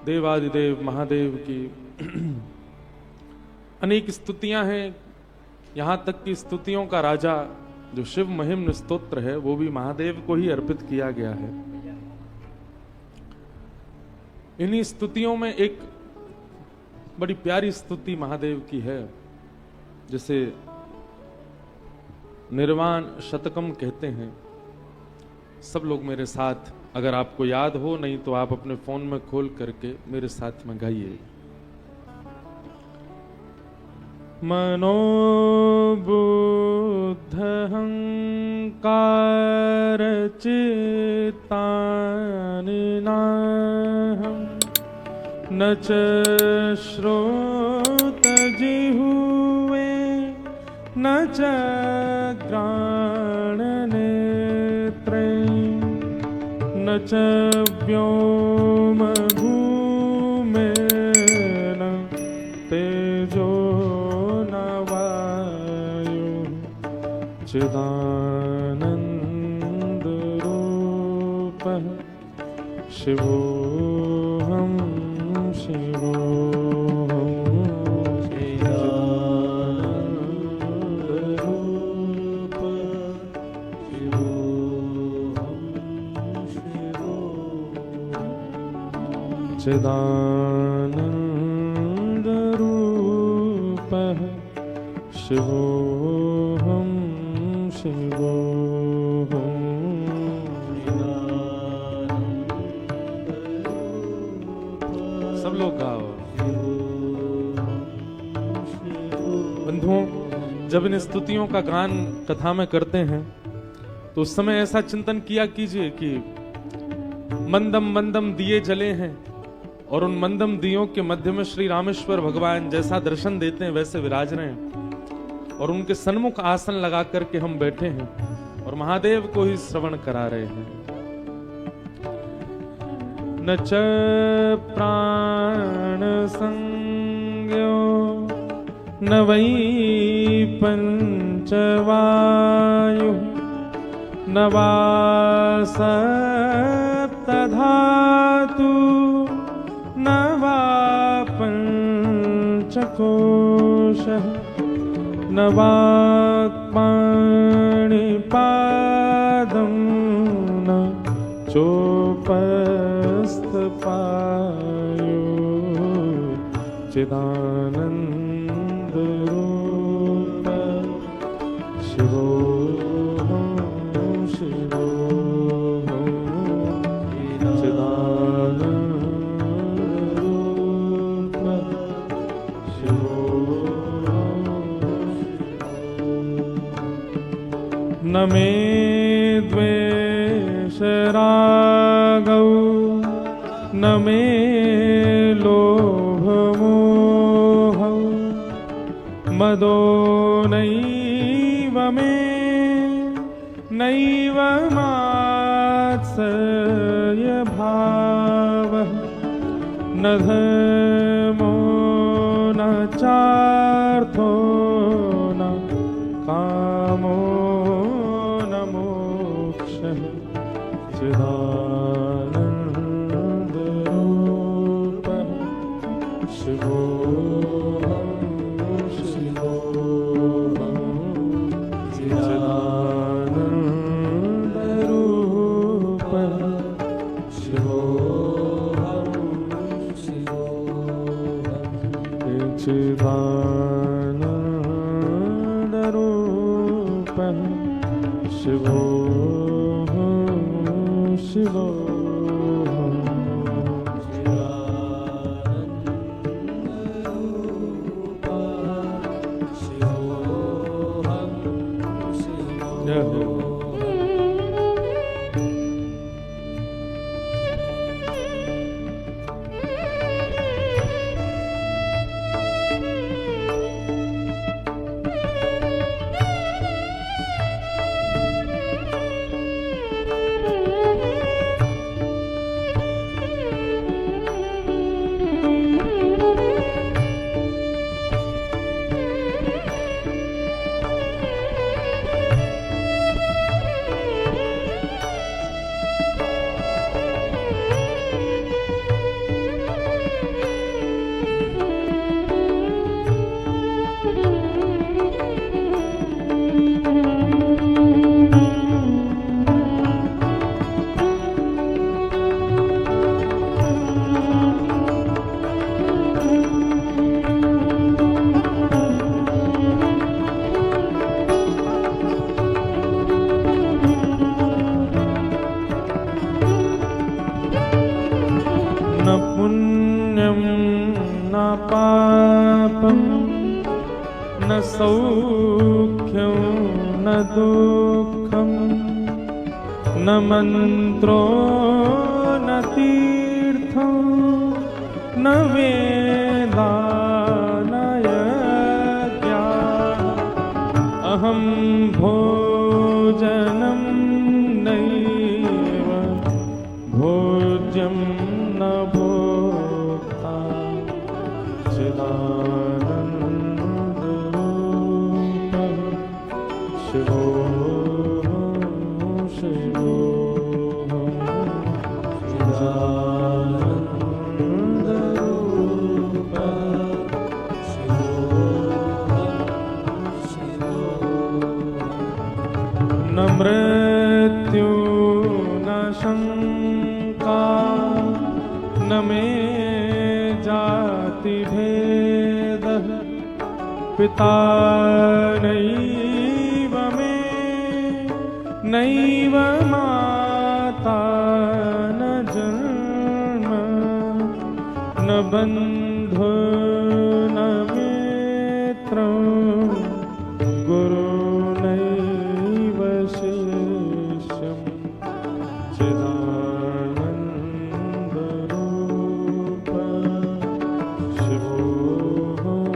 देवादिदेव महादेव की अनेक स्तुतियां हैं। यहां तक कि स्तुतियों का राजा जो शिव महिम्न स्तोत्र है वो भी महादेव को ही अर्पित किया गया है। इन्हीं स्तुतियों में एक बड़ी प्यारी स्तुति महादेव की है, जिसे निर्वाण शतकम कहते हैं। सब लोग मेरे साथ, अगर आपको याद हो, नहीं तो आप अपने फोन में खोल करके मेरे साथ में गाइए। मनोबुद्ध हंकार चित्तानि नाहं न च श्रोत जिह्वे न च घ्राण नेत्रे न च व्योम भूमेन तेजो न वायु चिदानंद रूपः शिवोऽहं शिवोऽहं चिदानंद रूपः शिवोऽहं शिवोऽहं। सब लोग गाओ। बंधुओं, जब इन स्तुतियों का गान कथा में करते हैं तो उस समय ऐसा चिंतन किया कीजिए कि मंदम मंदम दिए जले हैं और उन मंदम दियों के मध्य में श्री रामेश्वर भगवान जैसा दर्शन देते हैं वैसे विराज रहे हैं, और उनके सन्मुख आसन लगा करके हम बैठे हैं और महादेव को ही श्रवण करा रहे हैं। न च प्राण संज्ञो न वै पंचवायु न वा सप्तधातु न वा पंचकोशः न वाक्पाणिपादं न चोपस्थपायो चिदानंद रूप शिवोऽहं शिवोऽहं चिदानंद रूप शिवोऽहं। न मे द्वेष रागौ न मे लोभ मोहौ मदो नैव मे नैव मात्सर्य भावः न धर्मो न चार्थो न कामो न मोक्षः चिदानंद रूपः शिवोऽहं शिवोऽहं चिदानंद रूपः शिवोऽहं शिवोऽहं चिदानंद रूपः शिवोऽहं शिवोऽहं। जय हो। न पुण्यं न पापं न सौख्यं न दुःखं न मन्त्रो न तीर्थं न वेदा न यज्ञा अहं भोजनं नैव भोज्यं न भोक्ता चिदानन्दरूपः शिवोऽहं शिवोऽहं चिदानन्दरूपः शिवोऽहं न मृत्यु न शङ्का न मे जाति भेदः पिता नैव मे नैव माता न जन्म न बन्धु न मित्रं गुरुनैव शिष्यं चिदानन्दरूपः शिवोऽहं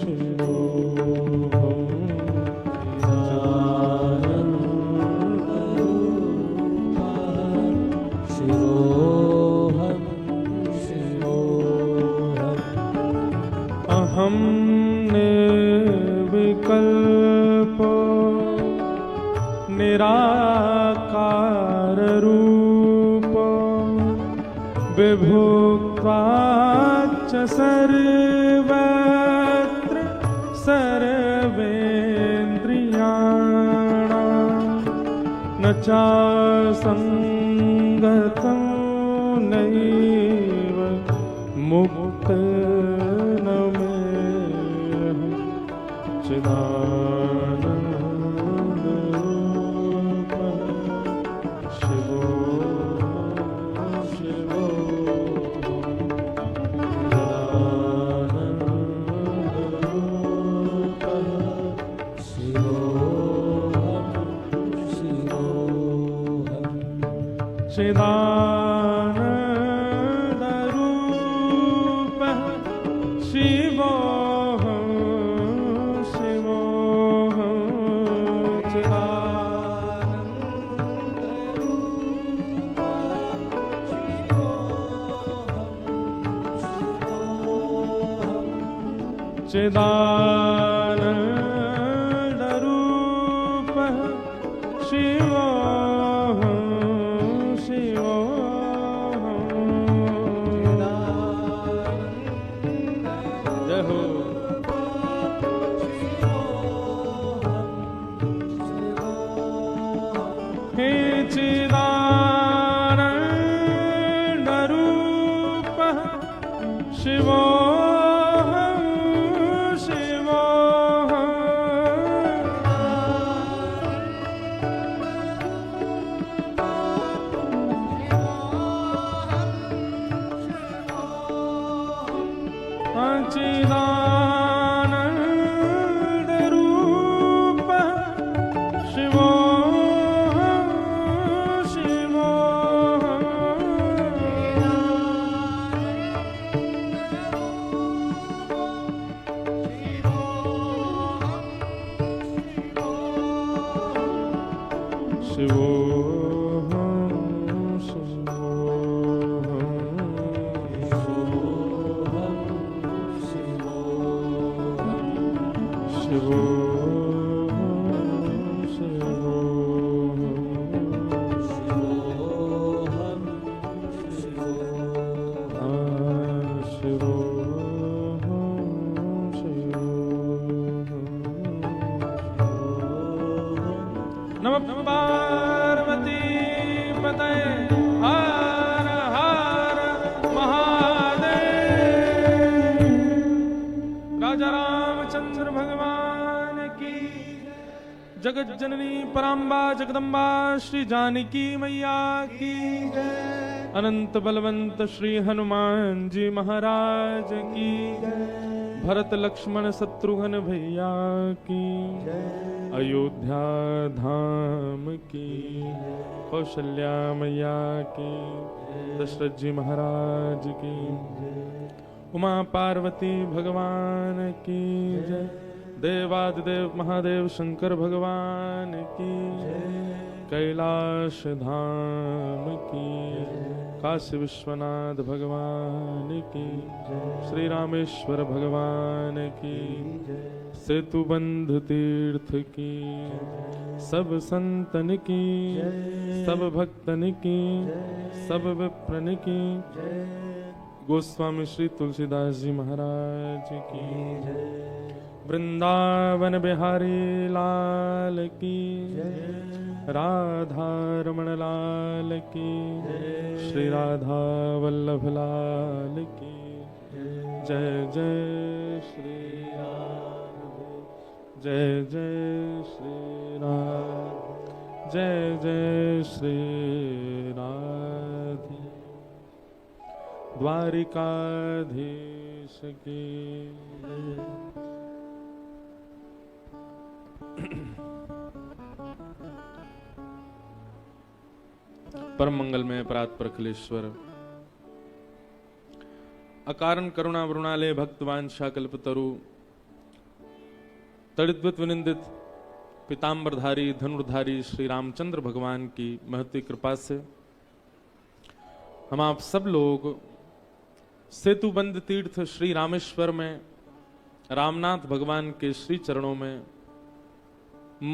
शिवोऽहं चिदानन्दरूपः शिवोऽहं शिवोऽहम् अहं निर्विकल्पो निराकाररूपो विभुक्त्वाच्च सर्वत्र सर्वेन्द्रियाणां न चासङ्गतं नैव मुक्तो न मेऽहं चिदानन्दरूपः शिवोऽहं शिवोऽहं चिदानन्दरूपः शिवोऽहं शिवोऽहं चिदानन्दरूपः शिवोऽहं शिवोऽहं चिदानन्दरूपः शिवोऽहं शिवोऽहं जय हो हे चिदानन्दरूपः शिवोऽहं शिवोऽहं चिदानन्दरूपः शिवोऽहं नमः पार्वती पतये हर हर महादेव। राजा रामचंद्र भगवान की, जगत जननी पराम्बा जगदम्बा श्री जानकी मैया की जय। अनंत बलवंत श्री हनुमान जी महाराज की, भरत लक्ष्मण शत्रुघ्न भैया की, अयोध्या धाम की, कौशल्या मैया की, दशरथ जी महाराज की, उमा पार्वती भगवान की जय, देवादिदेव महादेव शंकर भगवान की, कैलाश धाम की, काशी विश्वनाथ भगवान की, श्री रामेश्वर भगवान की, सेतु बंध तीर्थ की, सब संतन की, सब भक्तन की, सब विप्रन की, गोस्वामी श्री तुलसीदास जी महाराज की, वृंदावन बिहारी लाल की, राधा रमण लाल की, श्री राधा वल्लभ लाल की, जय जय श्री राम, जय जय श्री राम, जय जय श्री राधे, द्वारिकाधीश की। परम मंगल में प्रात प्रखलेश्वर, अकारण करुणा वरुणालय भक्तवांछा कल्पतरु, तड़िद्वत विनिंदित पीताम्बरधारी धनुर्धारी श्री रामचंद्र भगवान की महती कृपा से हम आप सब लोग सेतुबंध तीर्थ श्री रामेश्वर में रामनाथ भगवान के श्री चरणों में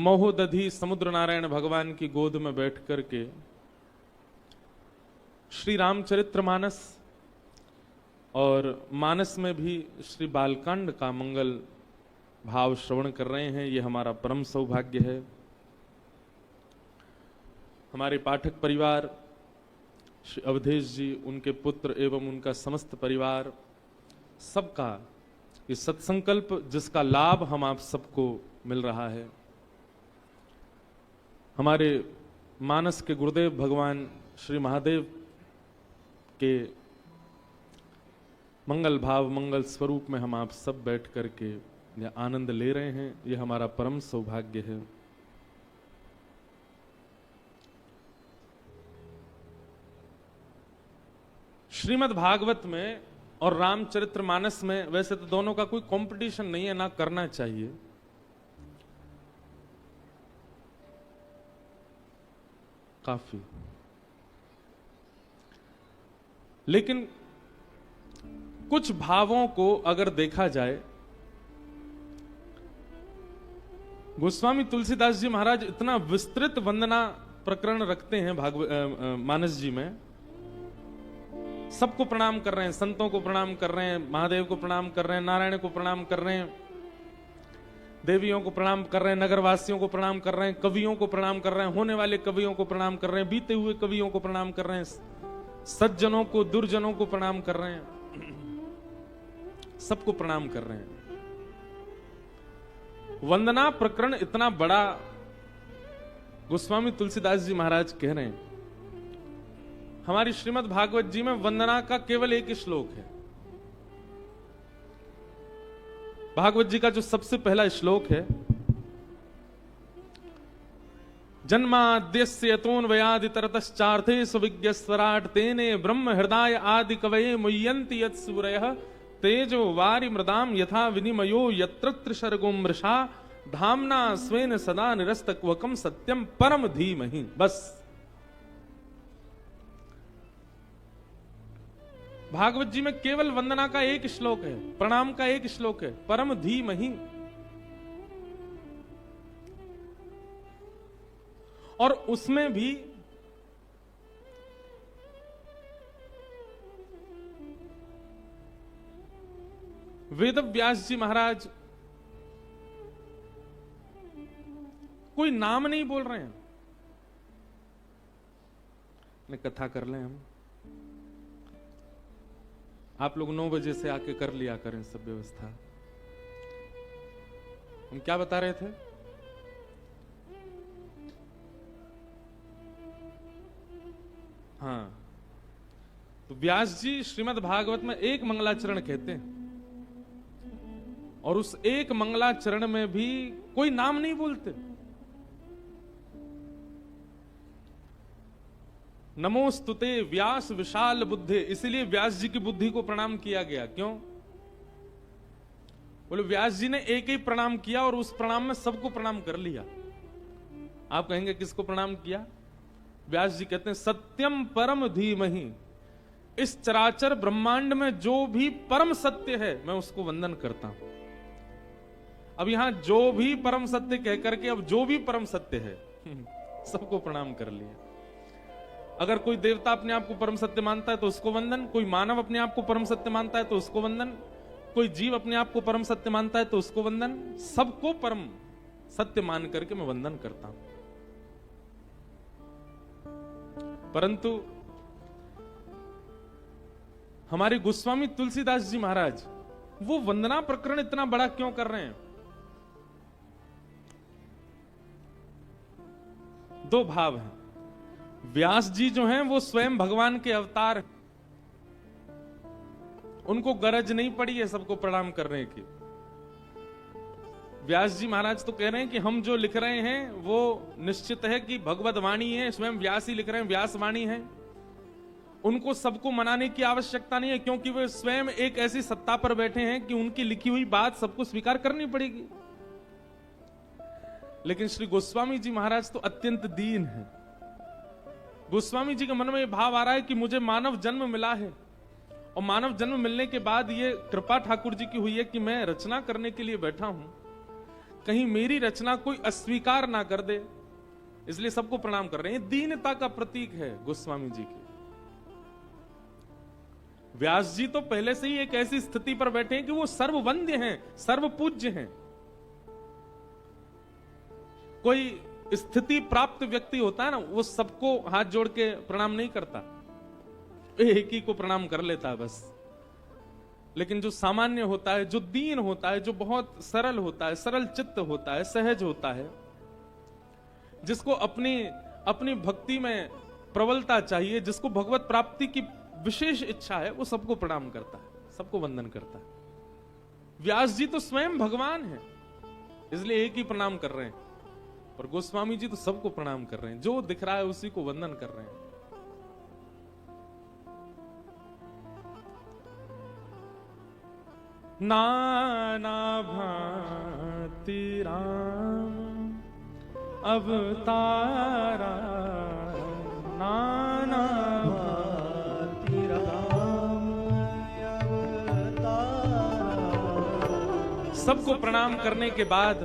महोदधि समुद्र नारायण भगवान की गोद में बैठ करके श्री रामचरित्र मानस और मानस में भी श्री बालकांड का मंगल भाव श्रवण कर रहे हैं। ये हमारा परम सौभाग्य है। हमारे पाठक परिवार श्री अवधेश जी, उनके पुत्र एवं उनका समस्त परिवार, सबका ये सत्संकल्प जिसका लाभ हम आप सबको मिल रहा है। हमारे मानस के गुरुदेव भगवान श्री महादेव के मंगल भाव मंगल स्वरूप में हम आप सब बैठ करके यह आनंद ले रहे हैं। यह हमारा परम सौभाग्य है। श्रीमद् भागवत में और रामचरित्र मानस में वैसे तो दोनों का कोई कंपटीशन नहीं है, ना करना चाहिए, काफी, लेकिन कुछ भावों को अगर देखा जाए, गोस्वामी तुलसीदास जी महाराज इतना विस्तृत वंदना प्रकरण रखते हैं मानस जी में। सबको प्रणाम कर रहे हैं, संतों को प्रणाम कर रहे हैं, महादेव को प्रणाम कर रहे हैं, नारायण को प्रणाम कर रहे हैं, देवियों को प्रणाम कर रहे हैं, नगरवासियों को प्रणाम कर रहे हैं, कवियों को प्रणाम कर रहे हैं, होने वाले कवियों को प्रणाम कर रहे हैं, बीते हुए कवियों को प्रणाम कर रहे हैं, सज्जनों को दुर्जनों को प्रणाम कर रहे हैं, सबको प्रणाम कर रहे हैं। वंदना प्रकरण इतना बड़ा गोस्वामी तुलसीदास जी महाराज कह रहे हैं। हमारी श्रीमद् भागवत जी में वंदना का केवल एक श्लोक है। भागवत जी का जो सबसे पहला श्लोक है, जन्माद्यस्य यतोऽन्वयादितरतश्चार्थे सुविज्ञस्वराट् तेने ब्रह्म हृदय आदि कवये मुह्यन्ति यत्सूरयः तेजो वारि मृदाम यथा विनिमयो यत्र त्रिसर्गो मृषा धाम्ना स्वेन सदा निरस्तक्वकं सत्यम परम धीमहि। बस भागवत जी में केवल वंदना का एक श्लोक है, प्रणाम का एक श्लोक है, परम धीमहि। और उसमें भी वेद व्यास जी महाराज कोई नाम नहीं बोल रहे हैं। कथा कर लें हम, आप लोग 9 बजे से आके कर लिया करें सब व्यवस्था। हम क्या बता रहे थे? हाँ, तो व्यास जी श्रीमद् भागवत में एक मंगलाचरण कहते हैं, और उस एक मंगलाचरण में भी कोई नाम नहीं बोलते। नमोस्तुते व्यास विशाल बुद्धे, इसीलिए व्यास जी की बुद्धि को प्रणाम किया गया। क्यों? बोले व्यास जी ने एक ही प्रणाम किया और उस प्रणाम में सबको प्रणाम कर लिया। आप कहेंगे किसको प्रणाम किया? व्यास जी कहते हैं सत्यम परम धीमहि, इस चराचर ब्रह्मांड में जो भी परम सत्य है मैं उसको वंदन करता हूं। अब यहां जो भी परम सत्य कह करके अब जो भी परम सत्य है सबको प्रणाम कर लिया। अगर कोई देवता अपने आप को परम सत्य मानता है तो उसको वंदन, कोई मानव अपने आप को परम सत्य मानता है तो उसको वंदन, कोई जीव अपने आप को परम सत्य मानता है तो उसको वंदन। सबको परम सत्य मान करके मैं वंदन करता हूं। परंतु हमारे गोस्वामी तुलसीदास जी महाराज वो वंदना प्रकरण इतना बड़ा क्यों कर रहे हैं? दो भाव हैं। व्यास जी जो हैं वो स्वयं भगवान के अवतार, उनको गरज नहीं पड़ी है सबको प्रणाम करने की। व्यास जी महाराज तो कह रहे हैं कि हम जो लिख रहे हैं वो निश्चित है कि भगवत वाणी है, स्वयं व्यास ही लिख रहे हैं, व्यास वाणी है। उनको सबको मनाने की आवश्यकता नहीं है, क्योंकि वे स्वयं एक ऐसी सत्ता पर बैठे हैं कि उनकी लिखी हुई बात सबको स्वीकार करनी पड़ेगी। लेकिन श्री गोस्वामी जी महाराज तो अत्यंत दीन हैं। गोस्वामी जी के मन में यह भाव आ रहा है कि मुझे मानव जन्म मिला है, और मानव जन्म मिलने के बाद ये कृपा ठाकुर जी की हुई है कि मैं रचना करने के लिए बैठा हूं, कहीं मेरी रचना कोई अस्वीकार ना कर दे, इसलिए सबको प्रणाम कर रहे हैं। दीनता का प्रतीक है गोस्वामी जी की। व्यास जी तो पहले से ही एक ऐसी स्थिति पर बैठे हैं कि वो सर्ववंद्य हैं, सर्वपूज्य हैं। कोई स्थिति प्राप्त व्यक्ति होता है ना, वो सबको हाथ जोड़ के प्रणाम नहीं करता, एक ही को प्रणाम कर लेता है बस। लेकिन जो सामान्य होता है, जो दीन होता है, जो बहुत सरल होता है, सरल चित्त होता है, सहज होता है, जिसको अपनी अपनी भक्ति में प्रबलता चाहिए, जिसको भगवत प्राप्ति की विशेष इच्छा है, वो सबको प्रणाम करता है, सबको वंदन करता है। व्यास जी तो स्वयं भगवान है, इसलिए एक ही प्रणाम कर रहे हैं, और गोस्वामी जी तो सबको प्रणाम कर रहे हैं। जो दिख रहा है उसी को वंदन कर रहे हैं। नाना भांति राम अवतारा, नाना भांति राम अवतारा। सबको प्रणाम करने के बाद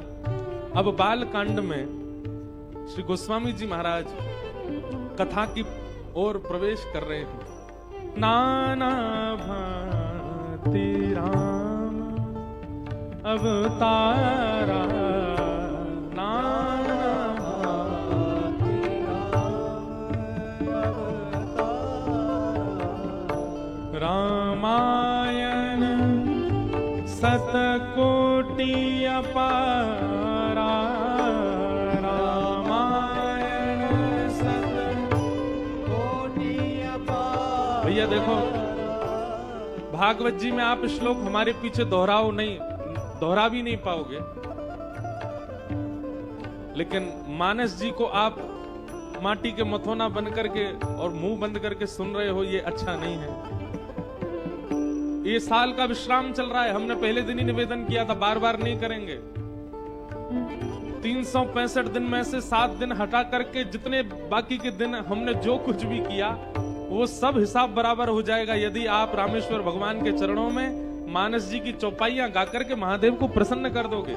अब बाल कांड में श्री गोस्वामी जी महाराज कथा की ओर प्रवेश कर रहे हैं। नाना भांति राम अवतारा, नाना भांति राम अवतारा। रामायण सतकोटि अपारा, भैया देखो भागवत जी में आप श्लोक हमारे पीछे दोहरा भी नहीं पाओगे, लेकिन मानस जी को आप माटी के मथोना बन करके और मुंह बंद करके सुन रहे हो, ये अच्छा नहीं है। ये साल का विश्राम चल रहा है, हमने पहले दिन ही निवेदन किया था, बार बार नहीं करेंगे। 365 दिन में से 7 दिन हटा करके जितने बाकी के दिन हमने जो कुछ भी किया वो सब हिसाब बराबर हो जाएगा यदि आप रामेश्वर भगवान के चरणों में मानस जी की चौपाइयां गाकर के महादेव को प्रसन्न कर दोगे।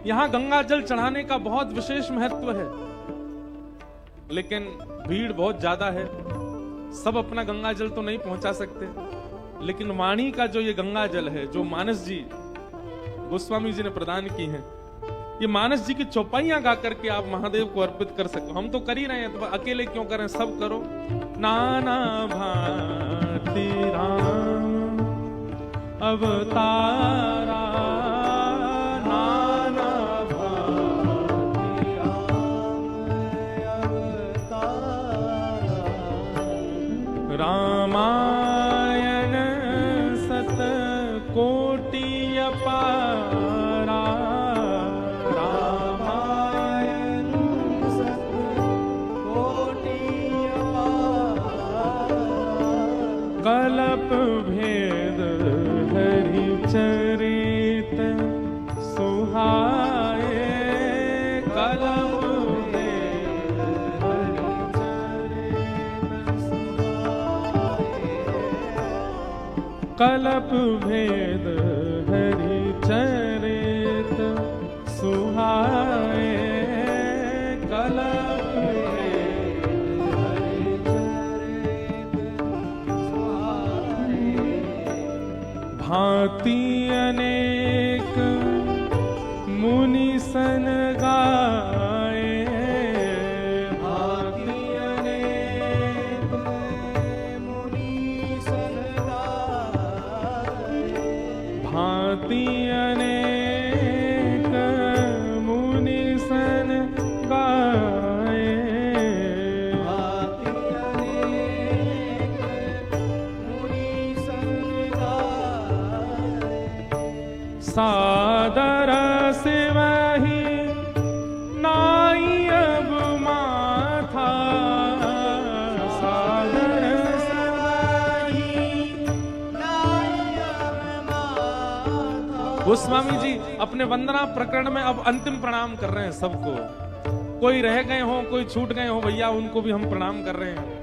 यहां गंगा जल चढ़ाने का बहुत विशेष महत्व है, लेकिन भीड़ बहुत ज्यादा है, सब अपना गंगा जल तो नहीं पहुंचा सकते। लेकिन वाणी का जो ये गंगा जल है, जो मानस जी गोस्वामी जी ने प्रदान की है, ये मानस जी की चौपाइयां गा करके आप महादेव को अर्पित कर सकते हो। हम तो कर ही रहे हैं, तो अकेले क्यों करें, सब करो। नाना भांति राम अवतारा, नाना भांति राम अवतारा। कलप भेद हरि चरित सुहाए, कलप भेद हरि चरित सुहाए, कलप भेद हरि चरित सुहाए, कलप भांति अनेक मुनि सन गाए, भांति अनेक मुनि सन गाए, भांति अनेक मुनि सन गाए, भांति अनेक मुनि सन सादर से वही नाई अब माथा, सादर से वही नाई अब माथा। गोस्वामी जी अपने वंदना प्रकरण में अब अंतिम प्रणाम कर रहे हैं सबको। कोई रह गए हो, कोई छूट गए हो भैया, उनको भी हम प्रणाम कर रहे हैं।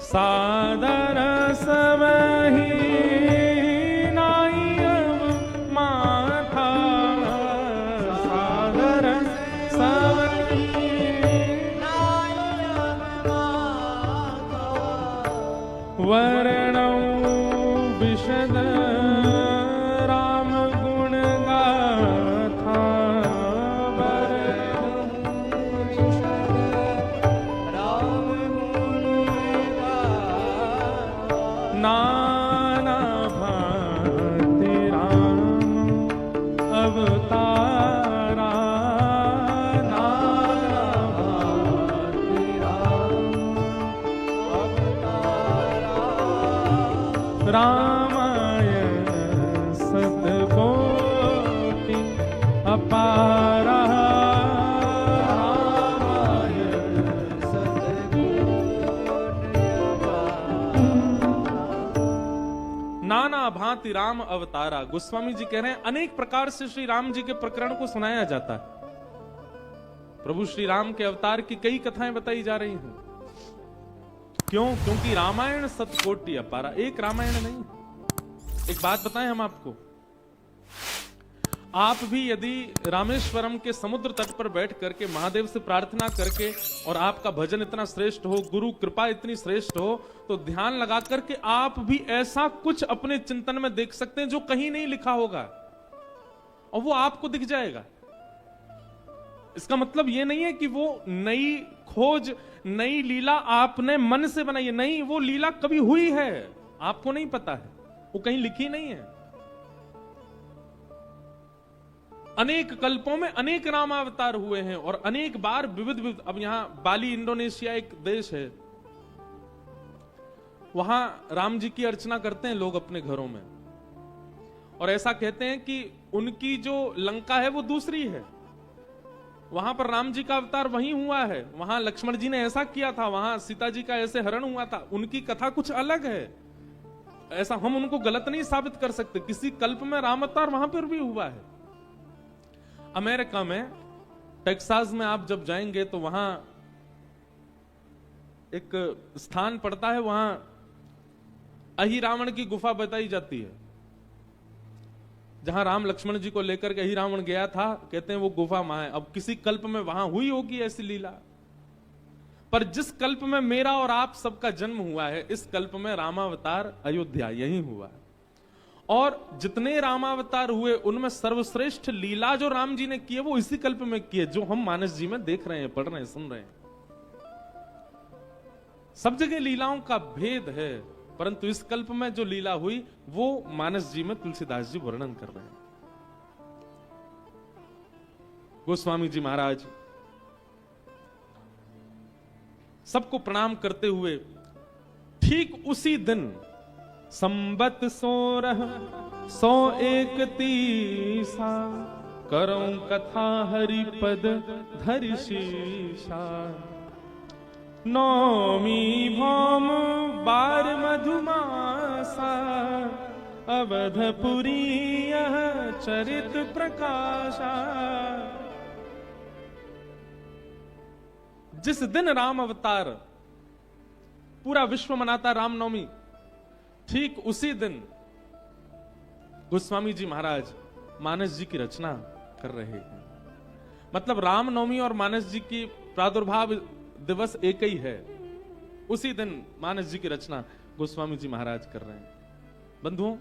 सादर से वही वर्णौ विशद राम गुण गाथा, वर्णौ विशद राम गुण गाथा, नाना भांति राम अवतारा, नाना भांति राम रामायण सतकोटि अपारा, रामायण सतकोटि अपारा, नाना भांति राम अवतारा। गोस्वामी जी कह रहे हैं अनेक प्रकार से श्री राम जी के प्रकरण को सुनाया जाता है। प्रभु श्री राम के अवतार की कई कथाएं बताई जा रही हैं। क्यों? क्योंकि रामायण सतकोटि अपारा, एक रामायण नहीं। एक बात बताएं हम आपको, आप भी यदि रामेश्वरम के समुद्र तट पर बैठ करके महादेव से प्रार्थना करके और आपका भजन इतना श्रेष्ठ हो, गुरु कृपा इतनी श्रेष्ठ हो, तो ध्यान लगा करके आप भी ऐसा कुछ अपने चिंतन में देख सकते हैं जो कहीं नहीं लिखा होगा और वो आपको दिख जाएगा। इसका मतलब ये नहीं है कि वो नई खोज, नई लीला आपने मन से बनाई है, नहीं, वो लीला कभी हुई है, आपको नहीं पता है, वो कहीं लिखी नहीं है। अनेक कल्पों में अनेक रामावतार हुए हैं और अनेक बार विविध। अब यहां बाली इंडोनेशिया एक देश है, वहां राम जी की अर्चना करते हैं लोग अपने घरों में, और ऐसा कहते हैं कि उनकी जो लंका है वो दूसरी है, वहां पर राम जी का अवतार वहीं हुआ है, वहां लक्ष्मण जी ने ऐसा किया था, वहां सीता जी का ऐसे हरण हुआ था, उनकी कथा कुछ अलग है। ऐसा हम उनको गलत नहीं साबित कर सकते, किसी कल्प में राम अवतार वहां पर भी हुआ है। अमेरिका में टेक्सास में आप जब जाएंगे तो वहां एक स्थान पड़ता है, वहां अहि रावण की गुफा बताई जाती है, जहां राम लक्ष्मण जी को लेकर के अहि रावण गया था, कहते हैं वो गुफा वहां है। अब किसी कल्प में वहां हुई होगी ऐसी लीला, पर जिस कल्प में मेरा और आप सबका जन्म हुआ है, इस कल्प में रामावतार अयोध्या यही हुआ है। और जितने रामावतार हुए उनमें सर्वश्रेष्ठ लीला जो राम जी ने की है वो इसी कल्प में की है, जो हम मानस जी में देख रहे हैं, पढ़ रहे हैं, सुन रहे हैं। सब जगह लीलाओं का भेद है, परंतु इस कल्प में जो लीला हुई वो मानस जी में तुलसीदास जी वर्णन कर रहे हैं। गोस्वामी जी महाराज सबको प्रणाम करते हुए ठीक उसी दिन संबत 101 करऊं कथा हरिपद धरि शीशा, नौमी भौम बार मधुमास अवधपुरी यह चरित प्रकाशा। जिस दिन राम अवतार पूरा विश्व मनाता रामनवमी, ठीक उसी दिन गोस्वामी जी महाराज मानस जी की रचना कर रहे हैं। मतलब रामनवमी और मानस जी की प्रादुर्भाव दिवस एक ही है। उसी दिन मानस जी की रचना गोस्वामी जी महाराज कर रहे हैं। बंधुओं,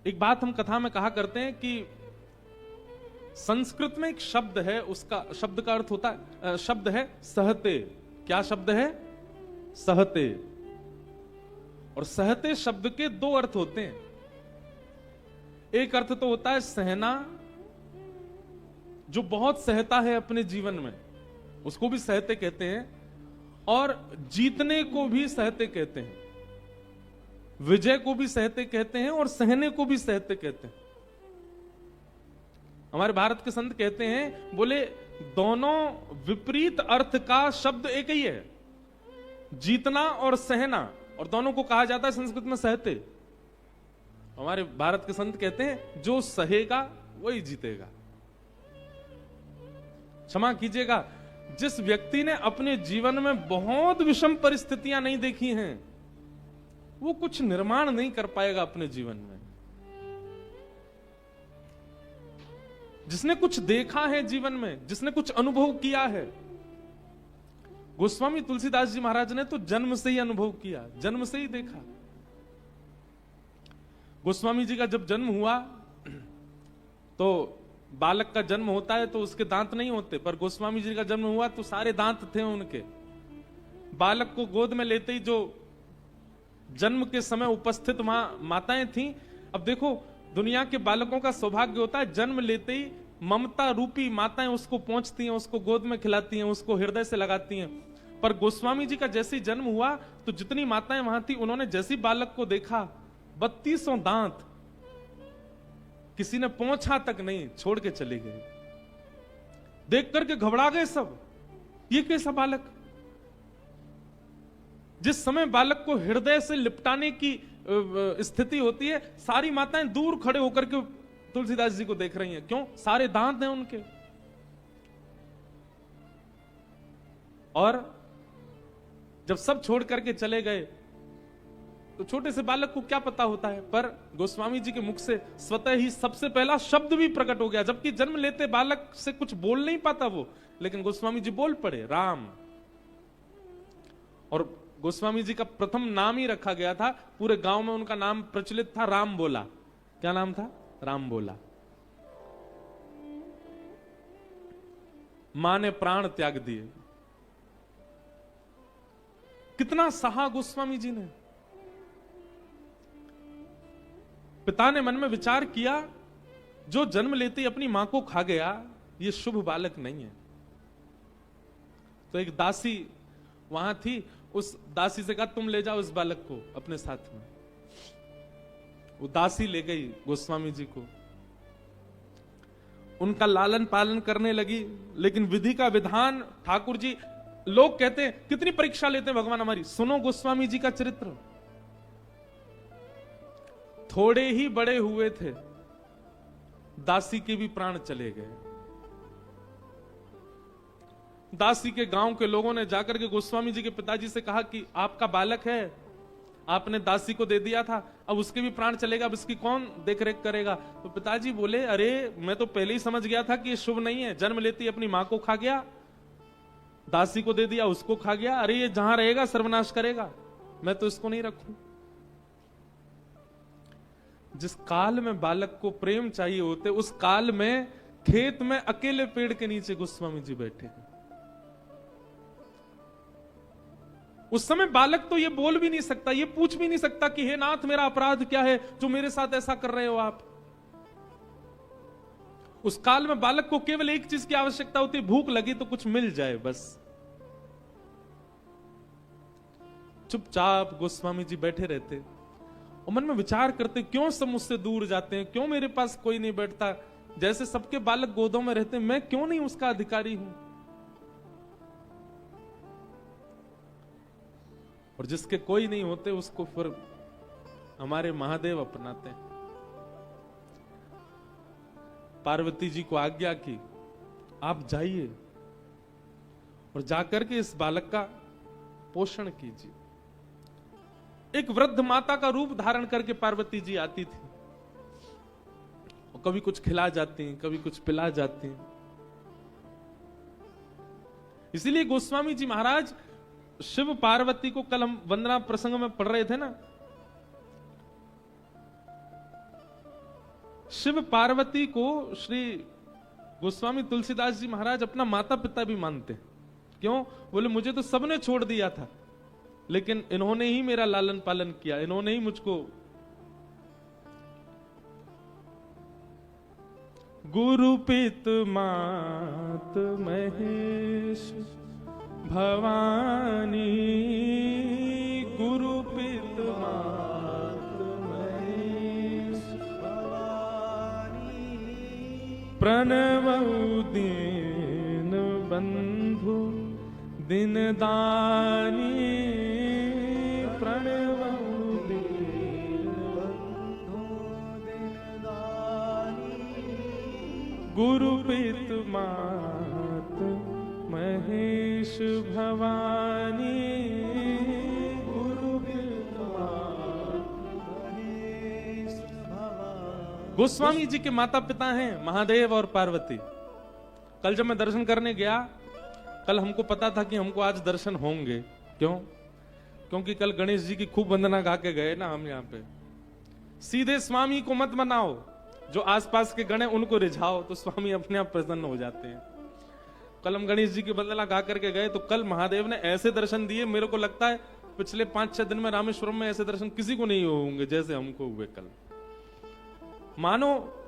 एक बात हम कथा में कहा करते हैं कि संस्कृत में एक शब्द है, उसका शब्द का अर्थ होता है, शब्द है सहते। क्या शब्द है? सहते। और सहते शब्द के दो अर्थ होते हैं। एक अर्थ तो होता है सहना, जो बहुत सहता है अपने जीवन में, उसको भी सहते कहते हैं। और जीतने को भी सहते कहते हैं, विजय को भी सहते कहते हैं, और सहने को भी सहते कहते हैं। हमारे भारत के संत कहते हैं, बोले दोनों विपरीत अर्थ का शब्द एक ही है, जीतना और सहना, और दोनों को कहा जाता है संस्कृत में सहते। हमारे भारत के संत कहते हैं, जो सहेगा वही जीतेगा। क्षमा कीजिएगा, जिस व्यक्ति ने अपने जीवन में बहुत विषम परिस्थितियां नहीं देखी हैं, वो कुछ निर्माण नहीं कर पाएगा अपने जीवन में। जिसने कुछ देखा है जीवन में, जिसने कुछ अनुभव किया है, गोस्वामी तुलसीदास जी महाराज ने तो जन्म से ही अनुभव किया, जन्म से ही देखा। गोस्वामी जी का जब जन्म हुआ तो बालक का जन्म होता है तो उसके दांत नहीं होते, पर गोस्वामी जी का जन्म हुआ तो सारे दांत थे उनके। बालक को गोद में लेते ही जो जन्म के समय उपस्थित वहां माताएं थीं, अब देखो दुनिया के बालकों का सौभाग्य होता है, जन्म लेते ही ममता रूपी माताएं उसको पहुंचती हैं, उसको गोद में खिलाती हैं, उसको हृदय से लगाती हैं। पर गोस्वामी जी का जैसे ही जन्म हुआ तो जितनी माताएं वहां थी, उन्होंने जैसी बालक को देखा, 3200 दांत, किसी ने पहुंचा तक नहीं, छोड़ के चले गए। देख करके घबरा गए सब, ये कैसा बालक। जिस समय बालक को हृदय से लिपटाने की स्थिति होती है, सारी माताएं दूर खड़े होकर के तुलसीदास जी को देख रही हैं। क्यों? सारे दांत हैं उनके। और जब सब छोड़ करके चले गए तो छोटे से बालक को क्या पता होता है, पर गोस्वामी जी के मुख से स्वतः ही सबसे पहला शब्द भी प्रकट हो गया। जबकि जन्म लेते बालक से कुछ बोल नहीं पाता वो, लेकिन गोस्वामी जी बोल पड़े, राम। और गोस्वामी जी का प्रथम नाम ही रखा गया था, पूरे गांव में उनका नाम प्रचलित था, राम बोला। क्या नाम था? राम बोला। मां ने प्राण त्याग दिए। कितना सहा गोस्वामी जी ने। पिता ने मन में विचार किया, जो जन्म लेते ही अपनी मां को खा गया, ये शुभ बालक नहीं है। तो एक दासी वहां थी, उस दासी से कहा, तुम ले जाओ इस बालक को अपने साथ में। वो दासी ले गई गोस्वामी जी को, उनका लालन पालन करने लगी। लेकिन विधि का विधान, ठाकुर जी, लोग कहते हैं कितनी परीक्षा लेते हैं भगवान हमारी। सुनो गोस्वामी जी का चरित्र। थोड़े ही बड़े हुए थे, दासी के भी प्राण चले गए। दासी के गांव के लोगों ने जाकर के गोस्वामी जी के पिताजी से कहा कि आपका बालक है, आपने दासी को दे दिया था, अब उसके भी प्राण चलेगा, अब इसकी कौन देखरेख करेगा। तो पिताजी बोले, अरे मैं तो पहले ही समझ गया था कि ये शुभ नहीं है। जन्म लेती अपनी मां को खा गया, दासी को दे दिया, उसको खा गया, अरे ये जहां रहेगा सर्वनाश करेगा, मैं तो इसको नहीं रखूं। जिस काल में बालक को प्रेम चाहिए होते, उस काल में खेत में अकेले पेड़ के नीचे गोस्वामी जी बैठे हैं। उस समय बालक तो ये बोल भी नहीं सकता, ये पूछ भी नहीं सकता कि हे नाथ मेरा अपराध क्या है जो मेरे साथ ऐसा कर रहे हो आप। उस काल में बालक को केवल एक चीज की आवश्यकता होती है, भूख लगी तो कुछ मिल जाए बस। चुपचाप गोस्वामी जी बैठे रहते और मन में विचार करते, क्यों सब मुझसे दूर जाते हैं, क्यों मेरे पास कोई नहीं बैठता, जैसे सबके बालक गोदों में रहते, मैं क्यों नहीं उसका अधिकारी हूं। और जिसके कोई नहीं होते उसको फिर हमारे महादेव अपनाते हैं। पार्वती जी को आज्ञा की, आप जाइए और जाकर के इस बालक का पोषण कीजिए। एक वृद्ध माता का रूप धारण करके पार्वती जी आती थी, और कभी कुछ खिला जाती हैं, कभी कुछ पिला जाती हैं। इसीलिए गोस्वामी जी महाराज शिव पार्वती को, कल हम वंदना प्रसंग में पढ़ रहे थे ना, शिव पार्वती को श्री गोस्वामी तुलसीदास जी महाराज अपना माता पिता भी मानते। क्यों? बोले मुझे तो सबने छोड़ दिया था, लेकिन इन्होंने ही मेरा लालन पालन किया, इन्होंने ही मुझको। गुरु पित मात महेश भवानी, गुरु पित मात महेश भवानी, प्रणवउ दीन बंधु दिन दानी, प्रणवउ दीन बंधु दिन दानी, गुरु पित मात महेश भवानी, गुरु पित मात महेश भवानी। गोस्वामी जी के माता पिता हैं महादेव और पार्वती। कल जब मैं दर्शन करने गया, कल हमको पता था कि हमको आज दर्शन होंगे। क्यों? क्योंकि कल गणेश जी की खूब वंदना गा के गए ना हम यहाँ पे। सीधे स्वामी को मत मनाओ, जो आसपास के गण हैं उनको रिझाओ, तो स्वामी अपने आप प्रसन्न हो जाते हैं। कल हम गणेश जी की वंदना गा करके गए, तो कल महादेव ने ऐसे दर्शन दिए, मेरे को लगता है पिछले 5-6 दिन में रामेश्वरम में ऐसे दर्शन किसी को नहीं होंगे जैसे हमको हुए कल। मानो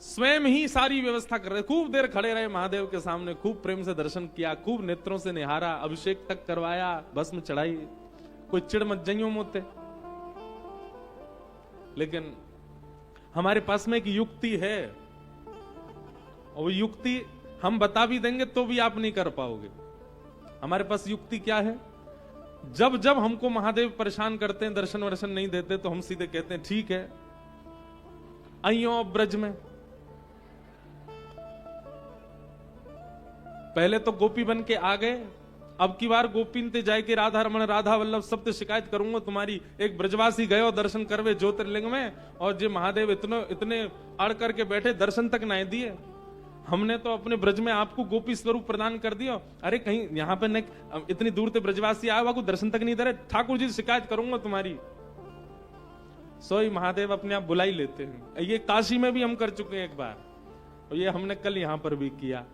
स्वयं ही सारी व्यवस्था कर रहे, खूब देर खड़े रहे महादेव के सामने, खूब प्रेम से दर्शन किया, खूब नेत्रों से निहारा, अभिषेक तक करवाया, भस्म चढ़ाई। कोई चिड़ मत जइयो मोते। लेकिन हमारे पास में एक युक्ति है, और वो युक्ति हम बता भी देंगे तो भी आप नहीं कर पाओगे। हमारे पास युक्ति क्या है? जब जब हमको महादेव परेशान करते हैं, दर्शन वर्शन नहीं देते, तो हम सीधे कहते हैं ठीक है आइयो ब्रज में। पहले तो गोपी बन के आ गए, अब की बार गोपीन ते जाए के राधा रमन राधा वल्लभ सब ते शिकायत करूंगा तुम्हारी। एक ब्रजवासी गए और दर्शन करवे ज्योतिर्लिंग में, और जे महादेव इतने अड़ करके बैठे, दर्शन तक नहीं दिए। हमने तो अपने ब्रज में आपको गोपी स्वरूप प्रदान कर दिया। अरे कहीं यहाँ पे इतनी दूर से ब्रजवासी आया हुआ, को दर्शन तक नहीं दे रहे, ठाकुर जी शिकायत करूंगा तुम्हारी। सोई महादेव अपने आप बुला ही लेते हैं। ये काशी में भी हम कर चुके हैं एक बार, और ये हमने कल यहां पर भी किया।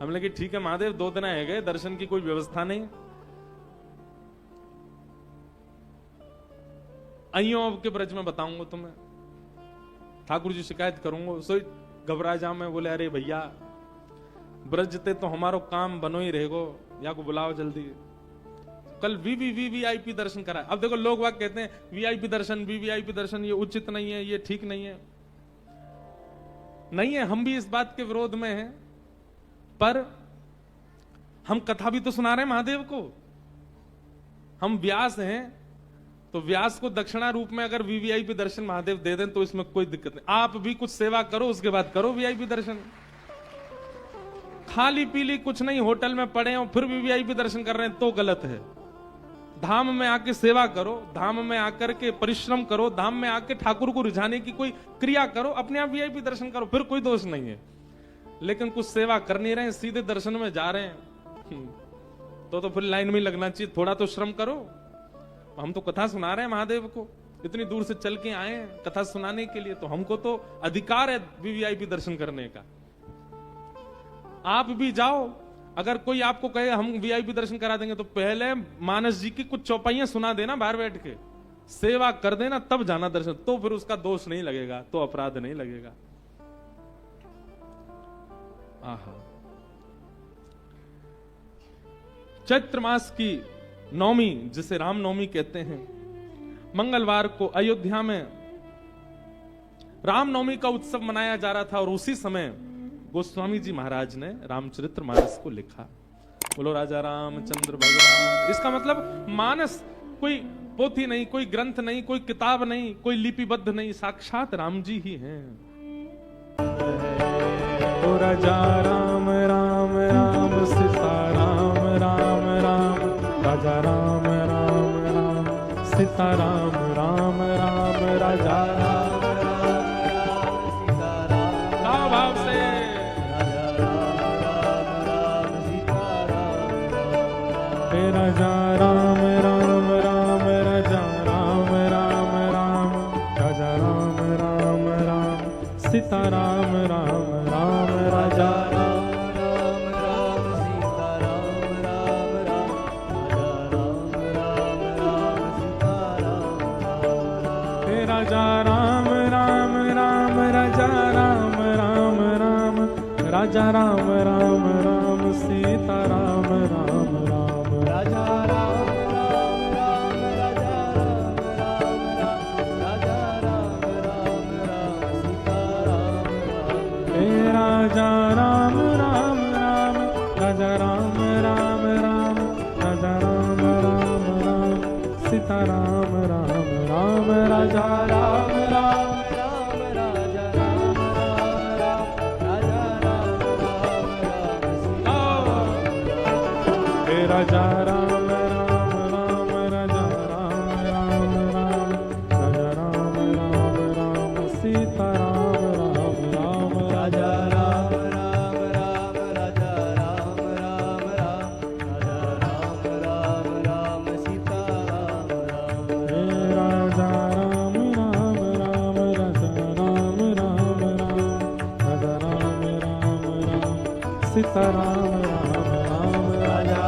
हमने कहा ठीक है महादेव 2 दिन आए गए, दर्शन की कोई व्यवस्था नहीं, आइयो अब के ब्रज में बताऊंगा तुम्हें, ठाकुर जी शिकायत करूंगा। सोई घबरा जा में बोले अरे भैया ब्रजते तो हमारो काम बनो ही रहेगो, या को बुलाओ जल्दी। कल वीवीआईपी दर्शन करा। अब देखो लोग वाक कहते हैं वीआईपी दर्शन, वीवीआईपी दर्शन, ये उचित नहीं है, ये ठीक नहीं है। नहीं है, हम भी इस बात के विरोध में हैं, पर हम कथा भी तो सुना रहे हैं महादेव को। हम व्यास हैं, तो व्यास को दक्षिणा रूप में अगर वीवीआईपी दर्शन महादेव दे दें तो इसमें कोई दिक्कत नहीं। आप भी कुछ सेवा करो, उसके बाद करो वीआईपी दर्शन। खाली पीली कुछ नहीं, होटल में पड़े हो फिर वीवीआईपी दर्शन कर रहे हैं तो गलत है। धाम में आके सेवा करो, धाम में आकर के परिश्रम करो, धाम में आके ठाकुर को रिझाने की कोई क्रिया करो, अपने आप वीआईपी दर्शन करो, फिर कोई दोष नहीं है। लेकिन कुछ सेवा कर नहीं रहे, सीधे दर्शन में जा रहे हैं, तो फिर लाइन में लगना चाहिए। थोड़ा तो श्रम करो। हम तो कथा सुना रहे हैं महादेव को, इतनी दूर से चल के आए हैं कथा सुनाने के लिए, तो हमको तो अधिकार है वीवीआईपी दर्शन करने का। आप भी जाओ। अगर कोई आपको कहे हम वीआईपी दर्शन करा देंगे, तो पहले मानस जी की कुछ चौपाइयां सुना देना बाहर बैठ के, सेवा कर देना, तब जाना दर्शन, तो फिर उसका दोष नहीं लगेगा, तो अपराध नहीं लगेगा। आहा। चैत्र मास की नवमी, जिसे राम नवमी कहते हैं, मंगलवार को अयोध्या में राम नवमी का उत्सव मनाया जा रहा था, और उसी समय गोस्वामी जी महाराज ने रामचरितमानस को लिखा। बोलो राजा रामचंद्र भगवान। इसका मतलब मानस कोई पोथी नहीं, कोई ग्रंथ नहीं, कोई किताब नहीं, कोई लिपिबद्ध नहीं, साक्षात राम जी ही हैं। तो राजा राम राम राम सीता राम राम राम, राजा राम राम राम सीता राम राम राम, राजा राम राम सीता राम। क्या भाव से राजा राम राम राम, राजा राम राम राम, राजा राम राम राम सीता राम राम राम, राजा राम राम राम सीता राम राम राम, राजा राम राम राम राजा राम राम राम सीता राम राम राम, राजा राम राम राम, राजा राम राम राम, राजा राम राम राम सीता राम राम, राजा राम राम राम, राजा राम राम राम, राजा राम राम राम सीता राम राम राम, राजा राम राम राम, राजा राम राम राम, राजा राम राम राम, राजा राम राम राम, राजा राम राम राम सीता राम राम राम, राजा राम राम राम, राजा राम राम राम, राजा राम राम राम सीता राम राम, राजा राम राम राम, राजा राम राम राम, राजा राम राम राम सीता राम राम राम, राजा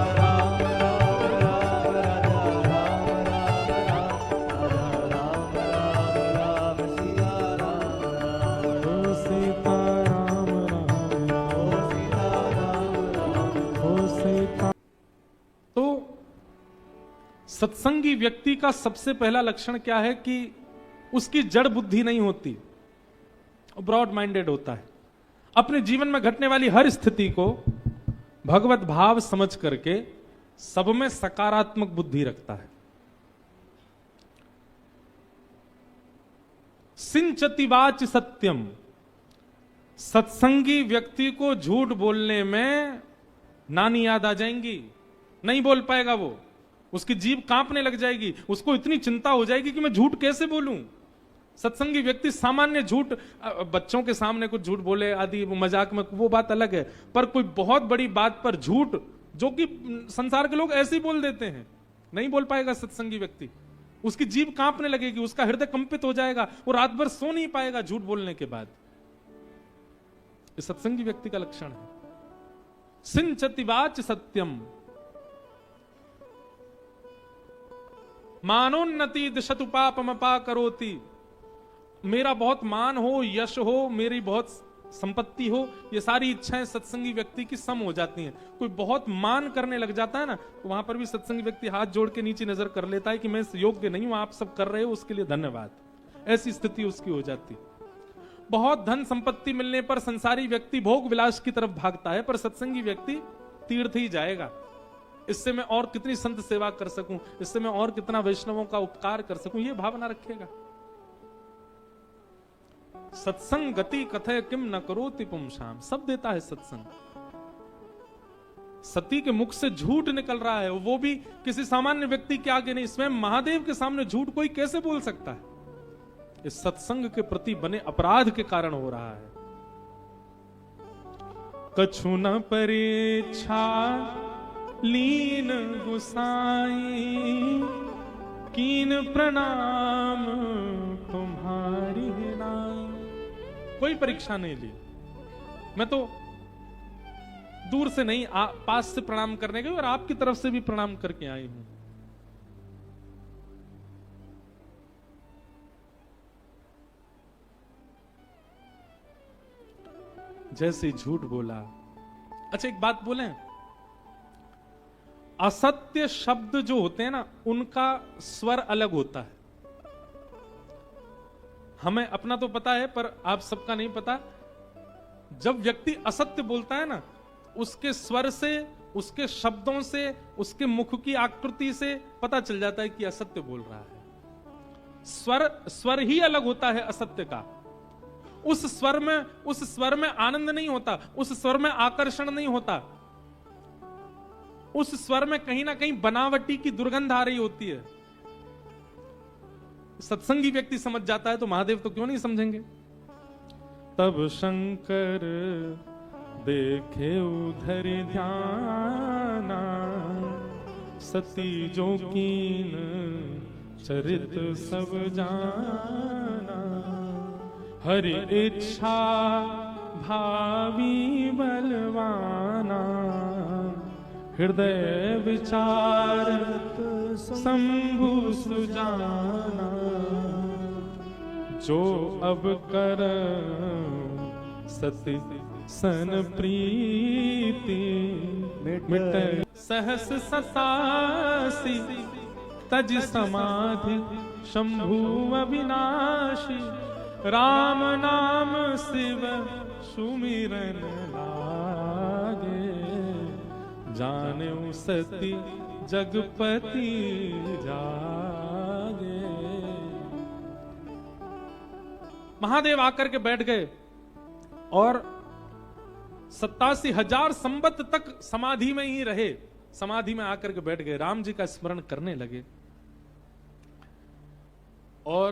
सत्संगी व्यक्ति का सबसे पहला लक्षण क्या है कि उसकी जड़ बुद्धि नहीं होती, ब्रॉड माइंडेड होता है। अपने जीवन में घटने वाली हर स्थिति को भगवत भाव समझ करके सब में सकारात्मक बुद्धि रखता है। सिंचति वाच सत्यम, सत्संगी व्यक्ति को झूठ बोलने में नानी याद आ जाएंगी, नहीं बोल पाएगा वो, उसकी जीभ कांपने लग जाएगी, उसको इतनी चिंता हो जाएगी कि मैं झूठ कैसे बोलूं। सत्संगी व्यक्ति सामान्य झूठ, बच्चों के सामने कुछ झूठ बोले आदि मजाक में, वो बात अलग है, पर कोई बहुत बड़ी बात पर झूठ जो कि संसार के लोग ऐसे ही बोल देते हैं, नहीं बोल पाएगा सत्संगी व्यक्ति। उसकी जीभ कांपने लगेगी, उसका हृदय कंपित हो जाएगा, वो रात भर सो नहीं पाएगा झूठ बोलने के बाद। ये सत्संगी व्यक्ति का लक्षण है। सिंचति वाच सत्यम, मानोन्नति दिशतु पापमपा करोति। मेरा बहुत मान हो, यश हो, मेरी बहुत संपत्ति हो, ये सारी इच्छाएं सत्संगी व्यक्ति की सम हो जाती हैं। कोई बहुत मान करने लग जाता है ना, तो वहां पर भी सत्संगी व्यक्ति हाथ जोड़ के नीचे नजर कर लेता है कि मैं इस योग्य नहीं हूं, आप सब कर रहे हो उसके लिए धन्यवाद। ऐसी स्थिति उसकी हो जाती। बहुत धन संपत्ति मिलने पर संसारी व्यक्ति भोग विलास की तरफ भागता है, पर सत्संगी व्यक्ति तीर्थ ही जाएगा। इससे मैं और कितनी संत सेवा कर सकूं, इससे मैं और कितना वैष्णवों का उपकार कर सकूं, ये भावना रखेगा। सत्संग गति कथय किम न करोति पुंसाम, सब देता है सत्संग। सती के मुख से झूठ निकल रहा है, वो भी किसी सामान्य व्यक्ति के आगे नहीं, स्वयं महादेव के सामने झूठ कोई कैसे बोल सकता है। इस सत्संग के प्रति बने अपराध के कारण हो रहा है। कछु न परीक्षा लीन गुसाई, कीन प्रणाम तुम्हारी नाई। कोई परीक्षा नहीं ली, मैं तो दूर से नहीं पास से प्रणाम करने गई और आपकी तरफ से भी प्रणाम करके आई हूं। जैसे झूठ बोला। अच्छा एक बात बोलें, असत्य शब्द जो होते हैं ना, उनका स्वर अलग होता है। हमें अपना तो पता है, पर आप सबका नहीं पता। जब व्यक्ति असत्य बोलता है ना, उसके स्वर से उसके शब्दों से, उसके मुख की आकृति से पता चल जाता है कि असत्य बोल रहा है। स्वर ही अलग होता है असत्य का। उस स्वर में आनंद नहीं होता, उस स्वर में आकर्षण नहीं होता, उस स्वर में कहीं ना कहीं बनावटी की दुर्गंध आ रही होती है। सत्संगी व्यक्ति समझ जाता है, तो महादेव तो क्यों नहीं समझेंगे। तब शंकर देखे उधर ध्याना, सती जो कीन चरित सब जाना। हरि इच्छा भावी बलवाना, हृदय विचारत शंभु सुजाना। जो अब कर सती सन प्रीति, मिट सहस सतासी तज समाधि शंभु अविनाशी। राम नाम शिव सुमिरन लागे, जाने सती जगपति जागे। महादेव आकर के बैठ गए और 87,000 संवत तक समाधि में ही रहे। समाधि में आकर के बैठ गए, राम जी का स्मरण करने लगे। और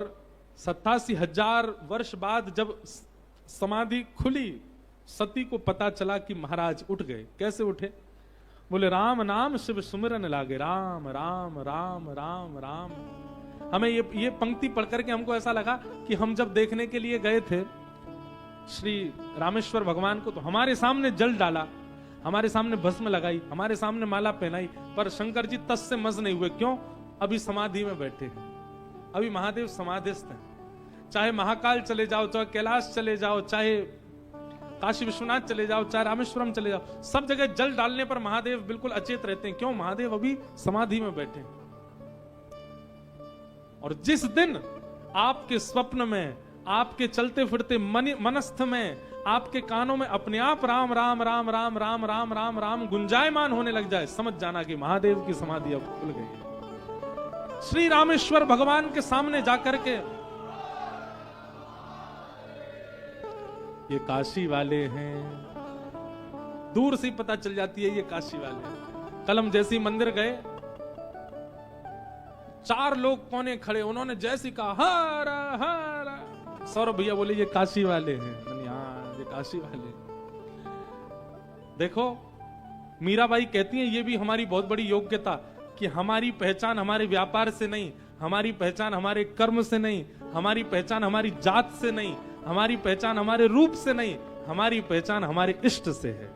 87,000 वर्ष बाद जब समाधि खुली, सती को पता चला कि महाराज उठ गए। कैसे उठे? बोले राम नाम शिव सुमिरन लागे। राम राम राम राम राम। हमें ये पंक्ति पढ़ करके हमको ऐसा लगा कि हम जब देखने के लिए गए थे श्री रामेश्वर भगवान को, तो हमारे सामने जल डाला, हमारे सामने भस्म लगाई, हमारे सामने माला पहनाई, पर शंकर जी तस से मज नहीं हुए। क्यों? अभी समाधि में बैठे हैं, अभी महादेव समाधिस्थ हैं। चाहे महाकाल चले जाओ, चाहे कैलाश चले जाओ, चाहे काशी विश्वनाथ चले जाओ, चाहे रामेश्वरम चले जाओ, सब जगह जल डालने पर महादेव बिल्कुल अचेत रहते हैं। क्यों? महादेव अभी समाधि में बैठे हैं। और जिस दिन आपके स्वप्न में, आपके चलते फिरते मनस्थ में, आपके कानों में अपने आप राम राम राम राम राम राम राम राम गुंजायमान होने लग जाए, समझ जाना कि महादेव की समाधि अब खुल गई है। श्री रामेश्वर भगवान के सामने जाकर के, ये काशी वाले हैं, दूर से पता चल जाती है ये काशी वाले हैं। कल हम जैसे मंदिर गए, 4 लोग कोने खड़े, उन्होंने जैसी कहा हरा हरा, सौरभ भैया बोले ये काशी वाले हैं। हाँ, ये काशी वाले। देखो मीराबाई कहती हैं ये भी हमारी बहुत बड़ी योग्यता, कि हमारी पहचान हमारे व्यापार से नहीं, हमारी पहचान हमारे कर्म से नहीं, हमारी पहचान हमारी जात से नहीं, हमारी पहचान हमारे रूप से नहीं, हमारी पहचान हमारे इष्ट से है।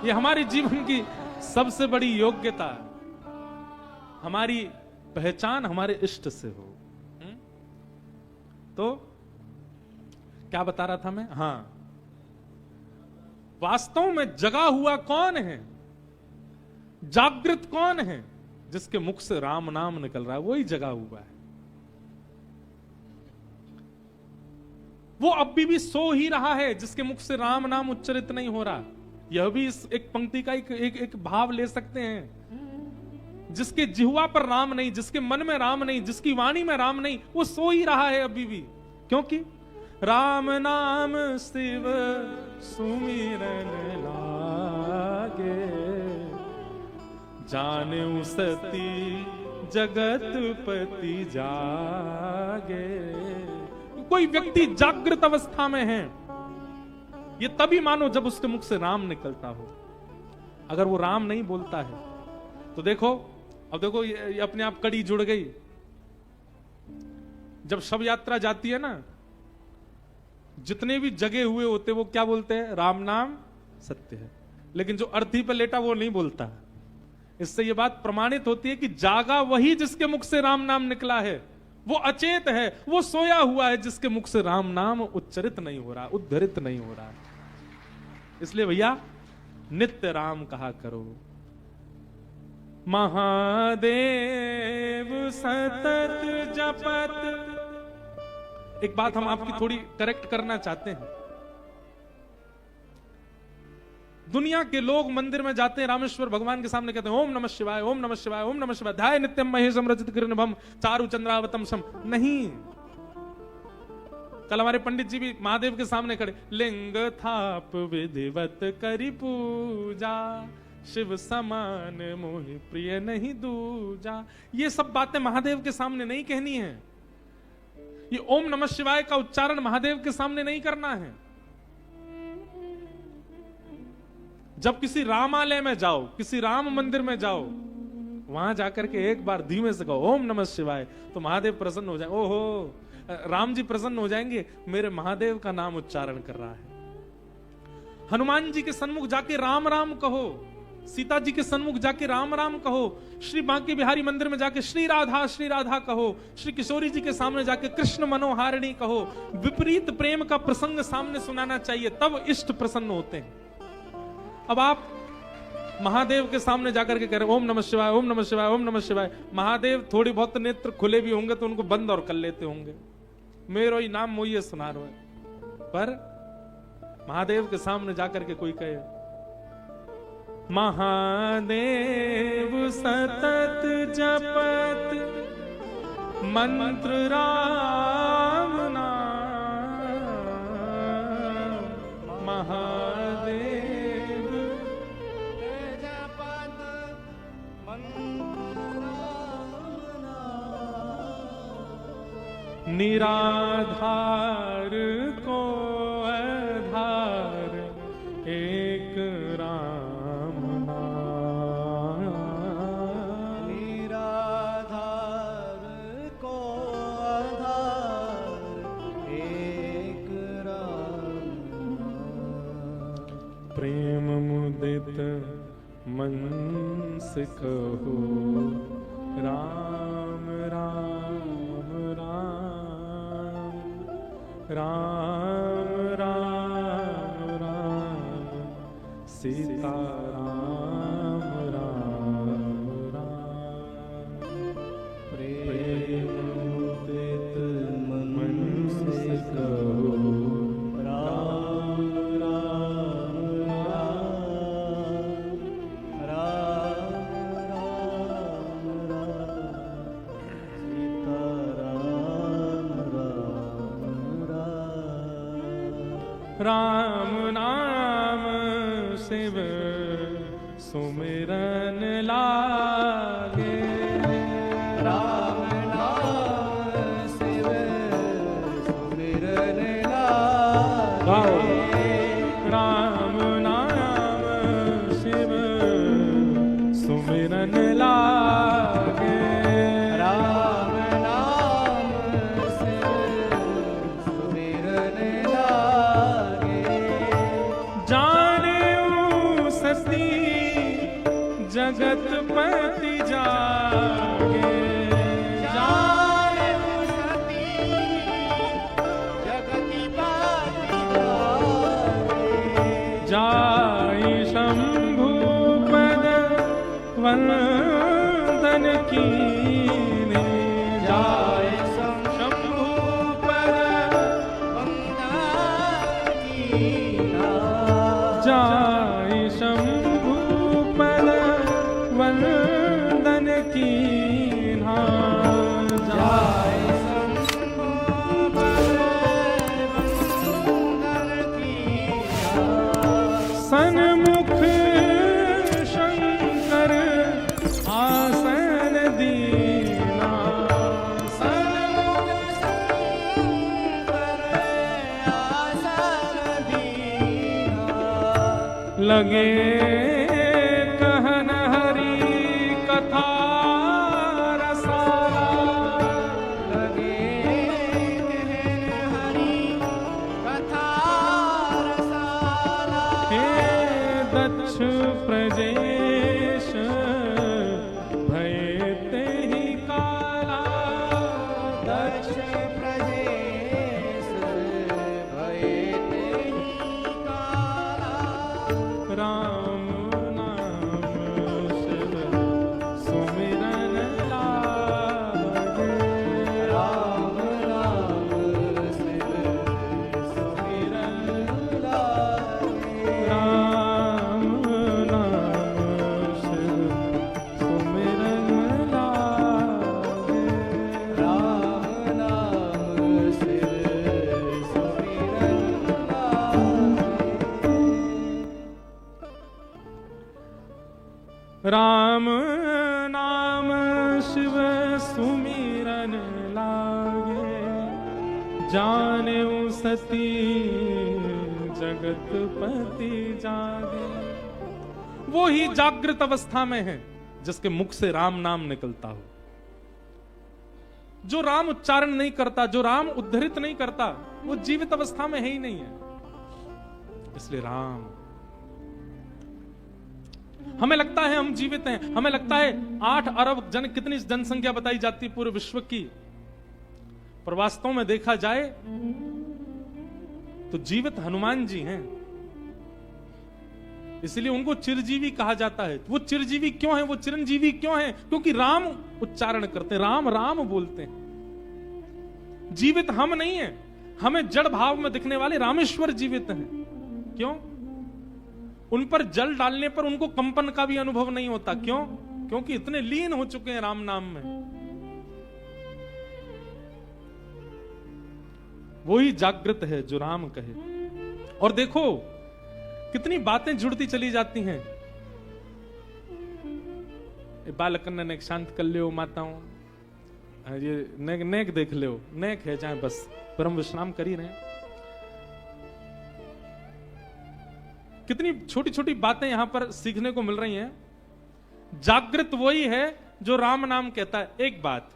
ये हमारे जीवन की सबसे बड़ी योग्यता, हमारी पहचान हमारे इष्ट से हो। तो क्या बता रहा था मैं? हाँ, वास्तव में जगा हुआ कौन है, जागृत कौन है? जिसके मुख से राम नाम निकल रहा है, वही जगा हुआ है। वो अभी भी सो ही रहा है जिसके मुख से राम नाम उच्चरित नहीं हो रहा। यह भी इस एक पंक्ति का एक भाव ले सकते हैं। जिसके जिह्वा पर राम नहीं, जिसके मन में राम नहीं, जिसकी वाणी में राम नहीं, वो सो ही रहा है अभी भी। क्योंकि राम नाम शिव सुमिरन लागे, जाने सती जगतपति जागे। कोई व्यक्ति जागृत अवस्था में है, ये तभी मानो जब उसके मुख से राम निकलता हो। अगर वो राम नहीं बोलता है तो देखो, अब देखो ये अपने आप कड़ी जुड़ गई। जब शव यात्रा जाती है ना, जितने भी जगे हुए होते वो क्या बोलते हैं? राम नाम सत्य है। लेकिन जो अर्थी पर लेटा वो नहीं बोलता। इससे ये बात प्रमाणित होती है कि जागा वही जिसके मुख से राम नाम निकला है, वो अचेत है, वो सोया हुआ है जिसके मुख से राम नाम उच्चरित नहीं हो रहा, उद्धरित नहीं हो रहा। इसलिए भैया नित्य राम कहा करो। महादेव सतत जपत। एक बात हम आपकी थोड़ी करेक्ट करना चाहते हैं। दुनिया के लोग मंदिर में जाते हैं, रामेश्वर भगवान के सामने कहते हैं ओम नमः शिवाय, ओम नमः शिवाय, ओम नमः शिवाय, ध्याय नित्यम महेशम रचित किरणभम चारु चंद्रावतम सम। नहीं, कल हमारे पंडित जी भी महादेव के सामने खड़े, लिंग थाप विधिवत करी पूजा, शिव समान मोहि प्रिय नहीं दूजा। ये सब बातें महादेव के सामने नहीं कहनी है। ये ओम नमः शिवाय का उच्चारण महादेव के सामने नहीं करना है। जब किसी रामालय में जाओ, किसी राम मंदिर में जाओ, वहां जाकर के एक बार धीमे से कहो ओम नमः शिवाय, तो महादेव प्रसन्न हो जाए। ओहो, राम जी प्रसन्न हो जाएंगे, मेरे महादेव का नाम उच्चारण कर रहा है। हनुमान जी के सन्मुख जाके राम राम कहो, सीता जी के सन्मुख जाके राम राम कहो, श्री बांके बिहारी मंदिर में जाके श्री राधा कहो, श्री किशोरी जी के सामने जाके कृष्ण मनोहारिणी कहो। विपरीत प्रेम का प्रसंग सामने सुनाना चाहिए, तब इष्ट प्रसन्न होते हैं। अब आप महादेव के सामने जाकर के कह रहे ओम नमः शिवाय, ओम नमः शिवाय, ओम नमः शिवाय। महादेव थोड़ी बहुत नेत्र खुले भी होंगे तो उनको बंद और कर लेते होंगे, मेरो ही नाम मोइए सुना रहे हैं। पर महादेव के सामने जाकर के कोई कहे महादेव सतत जपत मंत्र राम नाम, महादेव जपत मंत्र राम नाम, निराधार को आधार एक राम नाम, निराधार को आधार एक राम नाम, प्रेम मुदित मन से कहो राम राम राम, राम राम राम, सीता राम राम राम। प्रेम मुदित मन से कहो राम राम राम, राम राम राम, सीता राम राम राम। राम नाम शिव सुमिरन लागे, राम नाम शिव सुमिरन लागे, राम नाम शिव सुमिरन लागे, राम नाम शिव सुमिरन लागे, जाने सती जगत पति जागे, जाने सती जगति पाति जागे, जाई शंभु पद वंदन कीने, जाय शंभु पद वंदन कीना, जाई शंभु पद वंदन कीना, जाय शंभु पद वंदन कीना, सन्मुख शंकर आसन दीना, सन्मुख शंकर आसन दीना, लगे कहन हरि कथा रसाला, लगे कहन हरि कथा रसाला, हे दक्ष प्रजेश भय तेहि काला, दक्ष प्रजेश भय तेहि काला, राम राम नाम शिव सुमिरन लागे, जानेऊ सती जगतपति जागे। वो ही जागृत अवस्था में है जिसके मुख से राम नाम निकलता हो। जो राम उच्चारण नहीं करता, जो राम उद्धृत नहीं करता, वो जीवित अवस्था में है ही नहीं है। इसलिए राम, हमें लगता है हम जीवित हैं, हमें लगता है 8 अरब कितनी जनसंख्या बताई जाती है पूरे विश्व की, पर वास्तव में देखा जाए तो जीवित हनुमान जी हैं। इसलिए उनको चिरजीवी कहा जाता है। वो चिरजीवी क्यों है, वो चिरंजीवी क्यों है? क्योंकि राम उच्चारण करते हैं, राम राम बोलते हैं। जीवित हम नहीं है, हमें जड़ भाव में दिखने वाले रामेश्वर जीवित हैं। क्यों? उन पर जल डालने पर उनको कंपन का भी अनुभव नहीं होता। क्यों? क्योंकि इतने लीन हो चुके हैं राम नाम में। वही जागृत है जो राम कहे। और देखो कितनी बातें जुड़ती चली जाती हैं। बालकन ने शांत कर लियो माताओं, ये नेक देख लियो, नेक है जाए बस, परम विश्राम कर ही रहे। कितनी छोटी छोटी बातें यहां पर सीखने को मिल रही हैं। जागृत वही है जो राम नाम कहता है, एक बात।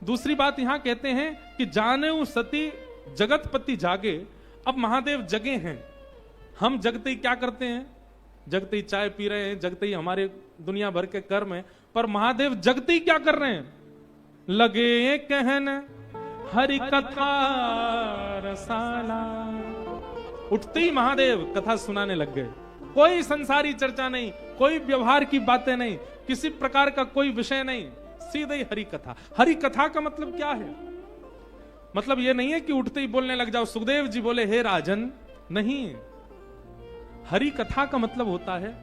दूसरी बात यहां कहते हैं कि जानेऊ सती जगतपति जागे। अब महादेव जगे हैं, हम जगते ही क्या करते हैं? जगते ही चाय पी रहे हैं, जगते ही हमारे दुनिया भर के कर्म है, पर महादेव जगते ही क्या कर रहे हैं? लगे कहन हरि कथा रसाला। उठते ही महादेव कथा सुनाने लग गए। कोई संसारी चर्चा नहीं, कोई व्यवहार की बातें नहीं, किसी प्रकार का कोई विषय नहीं, सीधे ही हरि कथा। हरि कथा का मतलब क्या है? मतलब यह नहीं है कि उठते ही बोलने लग जाओ, सुखदेव जी बोले हे राजन, नहीं। हरि कथा का मतलब होता है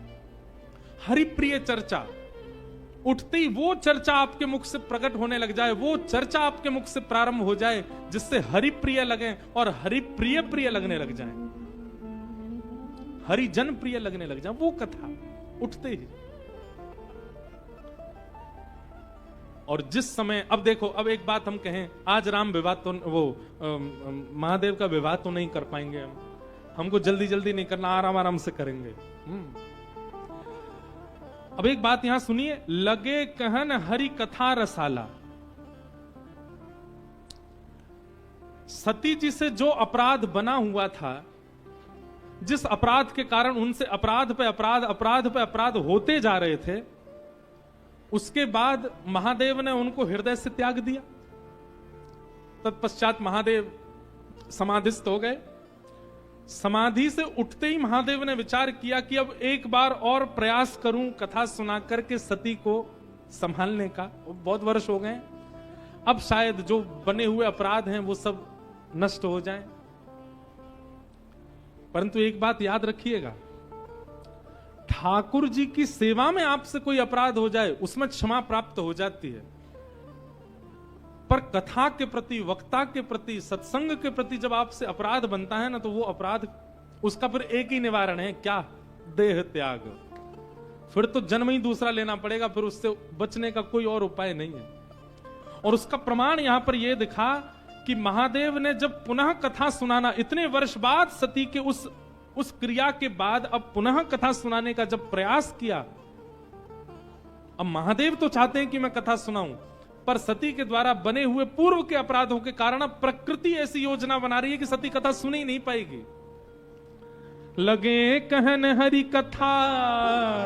हरि प्रिय चर्चा। उठते ही वो चर्चा आपके मुख से प्रकट होने लग जाए, वो चर्चा आपके मुख से प्रारंभ हो जाए जिससे हरि प्रिय लगे और हरि प्रिय प्रिय लगने लग जाए, हरि जन प्रिय लगने लग जाए, वो कथा उठते ही। और जिस समय, अब देखो, अब एक बात हम कहें, आज राम विवाह तो वो महादेव का विवाह तो नहीं कर पाएंगे हमको जल्दी जल्दी नहीं करना, आराम आराम से करेंगे। अब एक बात यहां सुनिए, लगे कहन हरि कथा रसाला। सती जी से जो अपराध बना हुआ था, जिस अपराध के कारण उनसे अपराध पे अपराध, अपराध पे अपराध होते जा रहे थे, उसके बाद महादेव ने उनको हृदय से त्याग दिया। तत्पश्चात महादेव समाधिस्थ हो गए। समाधि से उठते ही महादेव ने विचार किया कि अब एक बार और प्रयास करूं कथा सुना करके सती को संभालने का। बहुत वर्ष हो गए, अब शायद जो बने हुए अपराध हैं वो सब नष्ट हो जाएं। परंतु एक बात याद रखिएगा, ठाकुर जी की सेवा में आपसे कोई अपराध हो जाए उसमें क्षमा प्राप्त हो जाती है, पर कथा के प्रति, वक्ता के प्रति, सत्संग के प्रति जब आपसे अपराध बनता है ना, तो वो अपराध, उसका फिर एक ही निवारण है, क्या? देह त्याग। फिर तो जन्म ही दूसरा लेना पड़ेगा, फिर उससे बचने का कोई और उपाय नहीं है। और उसका प्रमाण यहां पर यह दिखा कि महादेव ने जब पुनः कथा सुनाना, इतने वर्ष बाद सती के उस क्रिया के बाद अब पुनः कथा सुनाने का जब प्रयास किया, अब महादेव तो चाहते हैं कि मैं कथा सुनाऊं, पर सती के द्वारा बने हुए पूर्व के अपराधों के कारण अब प्रकृति ऐसी योजना बना रही है कि सती कथा सुनी नहीं पाएगी। लगे कहन हरि कथा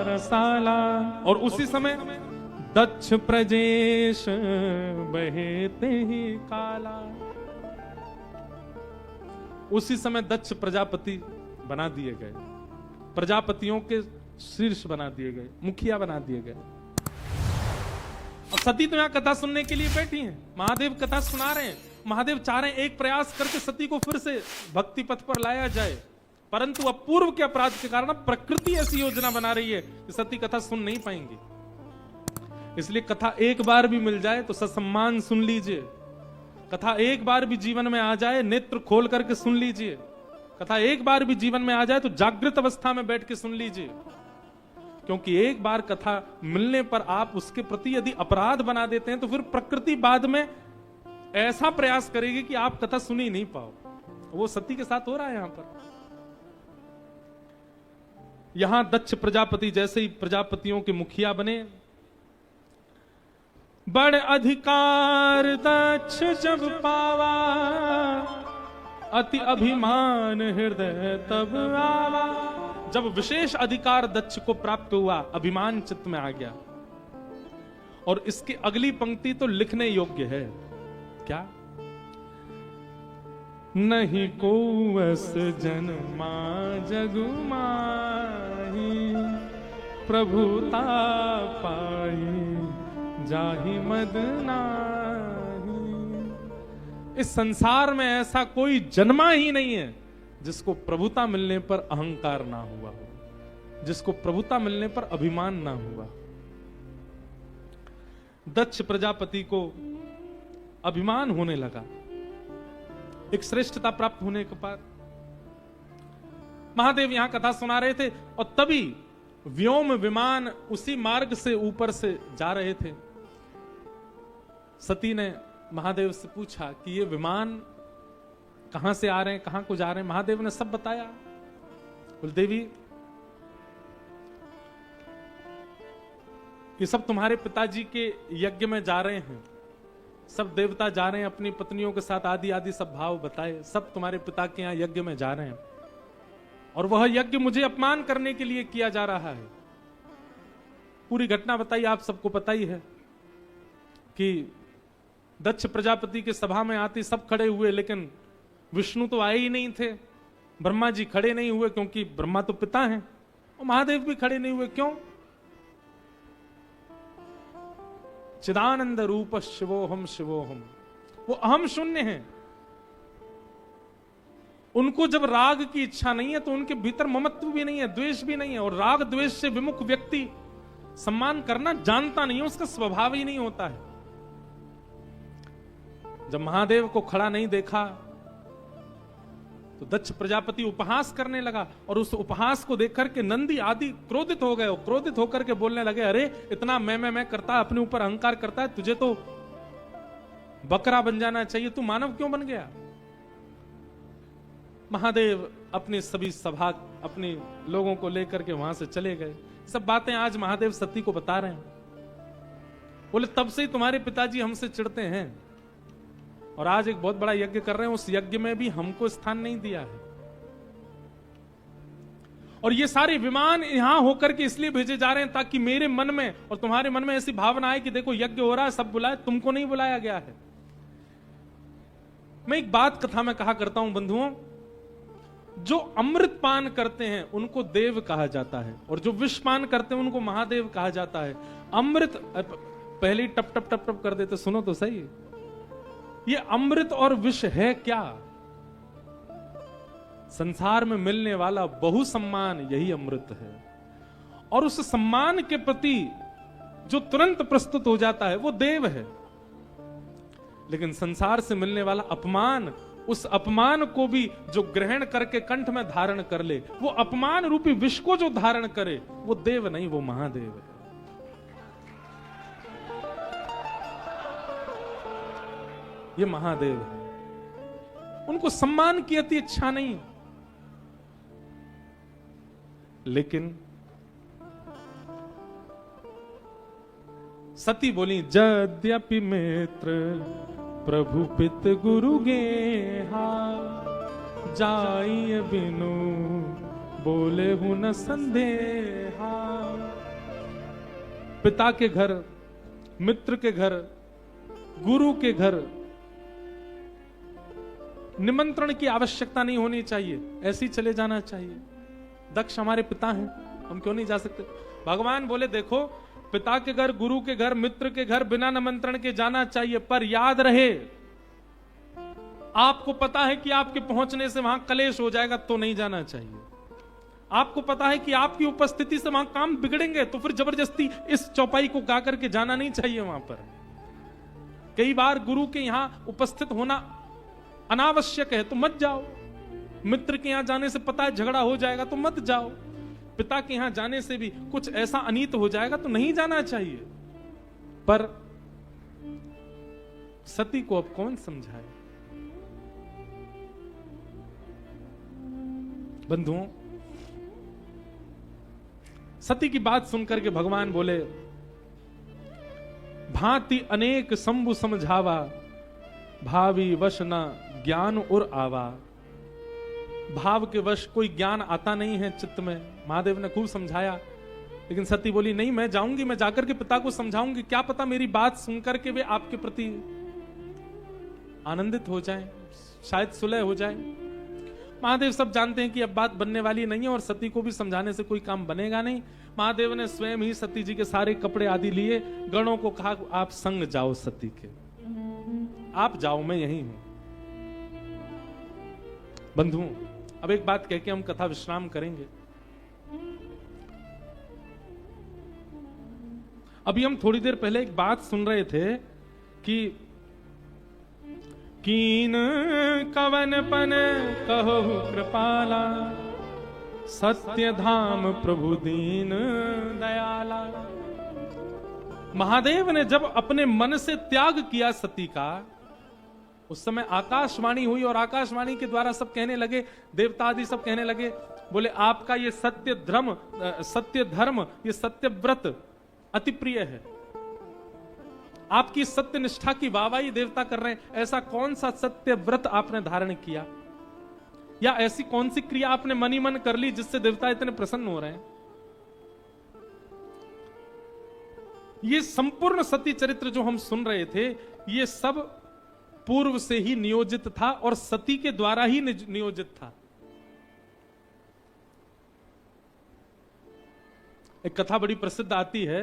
रसाला। और उसी समय दक्ष प्रजेश बहेते ही काला। उसी समय दक्ष प्रजापति बना दिए गए, प्रजापतियों के शीर्ष बना दिए गए, मुखिया बना दिए गए। अब सती तो यहां कथा सुनने के लिए बैठी हैं, महादेव कथा सुना रहे हैं, महादेव चाह रहे हैं एक प्रयास करके सती को फिर से भक्ति पथ पर लाया जाए, परंतु अब पूर्व के अपराध के कारण प्रकृति ऐसी योजना बना रही है कि सती कथा सुन नहीं पाएंगी। इसलिए कथा एक बार भी मिल जाए तो ससम्मान सुन लीजिए, कथा एक बार भी जीवन में आ जाए नेत्र खोल करके सुन लीजिए, कथा एक बार भी जीवन में आ जाए तो जागृत अवस्था में बैठ के सुन लीजिए, क्योंकि एक बार कथा मिलने पर आप उसके प्रति यदि अपराध बना देते हैं तो फिर प्रकृति बाद में ऐसा प्रयास करेगी कि आप कथा सुन ही नहीं पाओ। वो सती के साथ हो रहा है यहां पर। यहां दक्ष प्रजापति जैसे ही प्रजापतियों के मुखिया बने, बड़ अधिकार दक्ष जब पावा, अति अभिमान हृदय तब आवा। जब विशेष अधिकार दक्ष को प्राप्त हुआ, अभिमान चित्त में आ गया। और इसकी अगली पंक्ति तो लिखने योग्य है। क्या? नहीं को अस जन्मा जगु माही, प्रभुता पाई जाहि मद नाही। इस संसार में ऐसा कोई जन्मा ही नहीं है जिसको प्रभुता मिलने पर अहंकार ना हुआ हो, जिसको प्रभुता मिलने पर अभिमान ना हुआ। दक्ष प्रजापति को अभिमान होने लगा एक श्रेष्ठता प्राप्त होने के बाद। महादेव यहां कथा सुना रहे थे और तभी व्योम विमान उसी मार्ग से ऊपर से जा रहे थे। सती ने महादेव से पूछा कि ये विमान कहां से आ रहे हैं, कहां को जा रहे हैं। महादेव ने सब बताया। बोले देवी, ये सब तुम्हारे पिताजी के यज्ञ में जा रहे हैं, सब देवता जा रहे हैं अपनी पत्नियों के साथ, आदि आदि सब भाव बताए, सब तुम्हारे पिता के यहां यज्ञ में जा रहे हैं और वह यज्ञ मुझे अपमान करने के लिए किया जा रहा है। पूरी घटना बताई, आप सबको पता ही है कि दक्ष प्रजापति के सभा में आते सब खड़े हुए, लेकिन विष्णु तो आए ही नहीं थे। ब्रह्मा जी खड़े नहीं हुए क्योंकि ब्रह्मा तो पिता हैं, और महादेव भी खड़े नहीं हुए। क्यों? चिदानंद रूप शिवोहम शिवोहम, वो अहम शून्य हैं। उनको जब राग की इच्छा नहीं है तो उनके भीतर ममत्व भी नहीं है, द्वेष भी नहीं है। और राग द्वेष से विमुख व्यक्ति सम्मान करना जानता नहीं है, उसका स्वभाव ही नहीं होता है। जब महादेव को खड़ा नहीं देखा तो दक्ष प्रजापति उपहास करने लगा, और उस उपहास को देख करके नंदी आदि क्रोधित हो गए। क्रोधित होकर के बोलने लगे, अरे इतना मैं करता, अपने ऊपर अहंकार करता है, तुझे तो बकरा बन जाना चाहिए, तू मानव क्यों बन गया? महादेव अपने सभी सभा अपने लोगों को लेकर के वहां से चले गए। सब बातें आज महादेव सती को बता रहे हैं। बोले तब से ही तुम्हारे पिताजी हमसे चिढ़ते हैं और आज एक बहुत बड़ा यज्ञ कर रहे हैं, उस यज्ञ में भी हमको स्थान नहीं दिया है। और ये सारे विमान यहां होकर के इसलिए भेजे जा रहे हैं ताकि मेरे मन में और तुम्हारे मन में ऐसी भावना आए कि देखो यज्ञ हो रहा है, सब बुलाए, तुमको नहीं बुलाया गया है। मैं एक बात कथा में कहा करता हूं बंधुओं, जो अमृत पान करते हैं उनको देव कहा जाता है, और जो विष पान करते हैं उनको महादेव कहा जाता है। अमृत पहले टप टप टप टप कर देते, सुनो तो सही, ये अमृत और विष है क्या? संसार में मिलने वाला बहु सम्मान यही अमृत है, और उस सम्मान के प्रति जो तुरंत प्रस्तुत हो जाता है वो देव है। लेकिन संसार से मिलने वाला अपमान, उस अपमान को भी जो ग्रहण करके कंठ में धारण कर ले, वो अपमान रूपी विष को जो धारण करे, वो देव नहीं, वो महादेव है। ये महादेव है। उनको सम्मान की अति इच्छा नहीं, लेकिन सती बोली, यद्यपि मित्र प्रभु पित गुरु गेहा, जाइए बिनु बोले हूं न संदेहा। पिता के घर, मित्र के घर, गुरु के घर निमंत्रण की आवश्यकता नहीं होनी चाहिए, ऐसे ही चले जाना चाहिए। दक्ष हमारे पिता हैं, हम क्यों नहीं जा सकते? भगवान बोले देखो, पिता के घर, गुरु के घर, मित्र के घर बिना निमंत्रण के जाना चाहिए, पर याद रहे आपको पता है कि आपके पहुंचने से वहां कलेश हो जाएगा तो नहीं जाना चाहिए। आपको पता है कि आपकी उपस्थिति से वहां काम बिगड़ेंगे तो फिर जबरदस्ती इस चौपाई को गा करके जाना नहीं चाहिए वहां पर। कई बार गुरु के यहां उपस्थित होना अनावश्यक है तो मत जाओ। मित्र के यहां जाने से पता है झगड़ा हो जाएगा तो मत जाओ। पिता के यहां जाने से भी कुछ ऐसा अनीत हो जाएगा तो नहीं जाना चाहिए। पर सती को अब कौन समझाए? बंधुओं, सती की बात सुनकर के भगवान बोले, भांति अनेक शंभु समझावा, भावी वश न ज्ञान और आवा। भाव के वश कोई ज्ञान आता नहीं है चित्त में। महादेव ने खूब समझाया, लेकिन सती बोली, नहीं, मैं जाऊंगी, मैं जाकर के पिता को समझाऊंगी, क्या पता मेरी बात सुनकर के वे आपके प्रति आनंदित हो जाएं, शायद सुलह हो जाए। महादेव सब जानते हैं कि अब बात बनने वाली नहीं है और सती को भी समझाने से कोई काम बनेगा नहीं। महादेव ने स्वयं ही सती जी के सारे कपड़े आदि लिए, गणों को कहा, आप संग जाओ सती के, आप जाओ, मैं यही हूं। बंधुओं, अब एक बात कह के हम कथा विश्राम करेंगे। अभी हम थोड़ी देर पहले एक बात सुन रहे थे कि कीन कवन पन कहो कृपाला, सत्य धाम प्रभु दीन दयाला। महादेव ने जब अपने मन से त्याग किया सती का, उस समय आकाशवाणी हुई और आकाशवाणी के द्वारा सब कहने लगे, देवता आदि सब कहने लगे, बोले आपका ये सत्य धर्म, ये सत्य व्रत अति प्रिय है, आपकी सत्य निष्ठा की वाहवाही देवता कर रहे हैं। ऐसा कौन सा सत्य व्रत आपने धारण किया, या ऐसी कौन सी क्रिया आपने मन ही मन कर ली जिससे देवता इतने प्रसन्न हो रहे हैं? ये संपूर्ण सती चरित्र जो हम सुन रहे थे, ये सब पूर्व से ही नियोजित था और सती के द्वारा ही नियोजित था। एक कथा बड़ी प्रसिद्ध आती है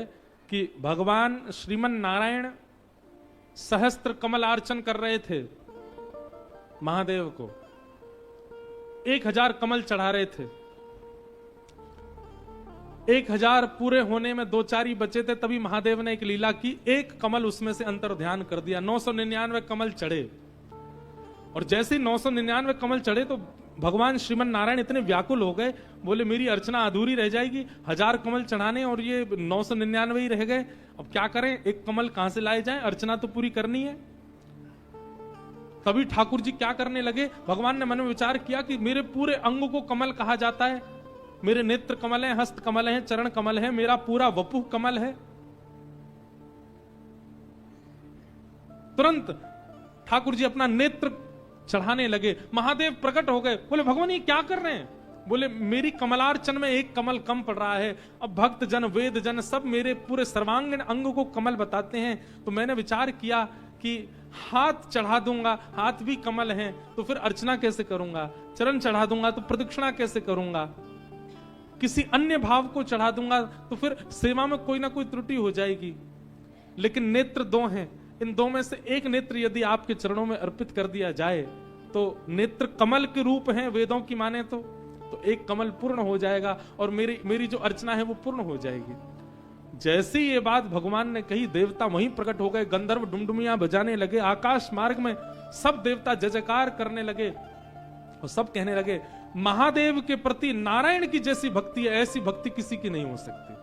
कि भगवान श्रीमन नारायण सहस्त्र कमल अर्चन कर रहे थे महादेव को, 1000 कमल चढ़ा रहे थे। 1000 पूरे होने में 2-4 ही बचे थे, तभी महादेव ने एक लीला की, एक कमल उसमें से अंतर ध्यान कर दिया। 999 कमल चढ़े, और जैसे ही 999 कमल चढ़े तो भगवान श्रीमन नारायण इतने व्याकुल हो गए, बोले मेरी अर्चना अधूरी रह जाएगी, 1000 कमल चढ़ाने और ये 999 ही रह गए, अब क्या करें, एक कमल कहां से लाए जाए, अर्चना तो पूरी करनी है। तभी ठाकुर जी क्या करने लगे, भगवान ने मन में विचार किया कि मेरे पूरे अंग को कमल कहा जाता है, मेरे नेत्र कमल हैं, हस्त कमल हैं, चरण कमल है, मेरा पूरा वपुः कमल है। तुरंत ठाकुर जी अपना नेत्र चढ़ाने लगे। महादेव प्रकट हो गए, बोले भगवान ये क्या कर रहे हैं? बोले मेरी कमलार्चन में एक कमल कम पड़ रहा है। अब भक्त जन वेद जन सब मेरे पूरे सर्वांगीण अंग को कमल बताते हैं, तो मैंने विचार किया कि हाथ चढ़ा दूंगा, हाथ भी कमल हैं, तो फिर अर्चना कैसे करूंगा, चरण चढ़ा दूंगा तो प्रदक्षिणा कैसे करूंगा, किसी अन्य भाव को चढ़ा दूंगा तो फिर सेवा में कोई ना कोई त्रुटि हो जाएगी। लेकिन नेत्र 2 हैं, इन 2 में से एक नेत्र यदि आपके चरणों में अर्पित कर दिया जाए तो नेत्र कमल के रूप हैं वेदों की माने तो एक कमल पूर्ण हो जाएगा और मेरी जो अर्चना है वो पूर्ण हो जाएगी। जैसे ये बात भगवान ने कही, देवता वहीं प्रकट हो गए, गंधर्व डुमडुमियां बजाने लगे, आकाश मार्ग में सब देवता जय जयकार करने लगे और सब कहने लगे महादेव के प्रति नारायण की जैसी भक्ति है, ऐसी भक्ति किसी की नहीं हो सकती।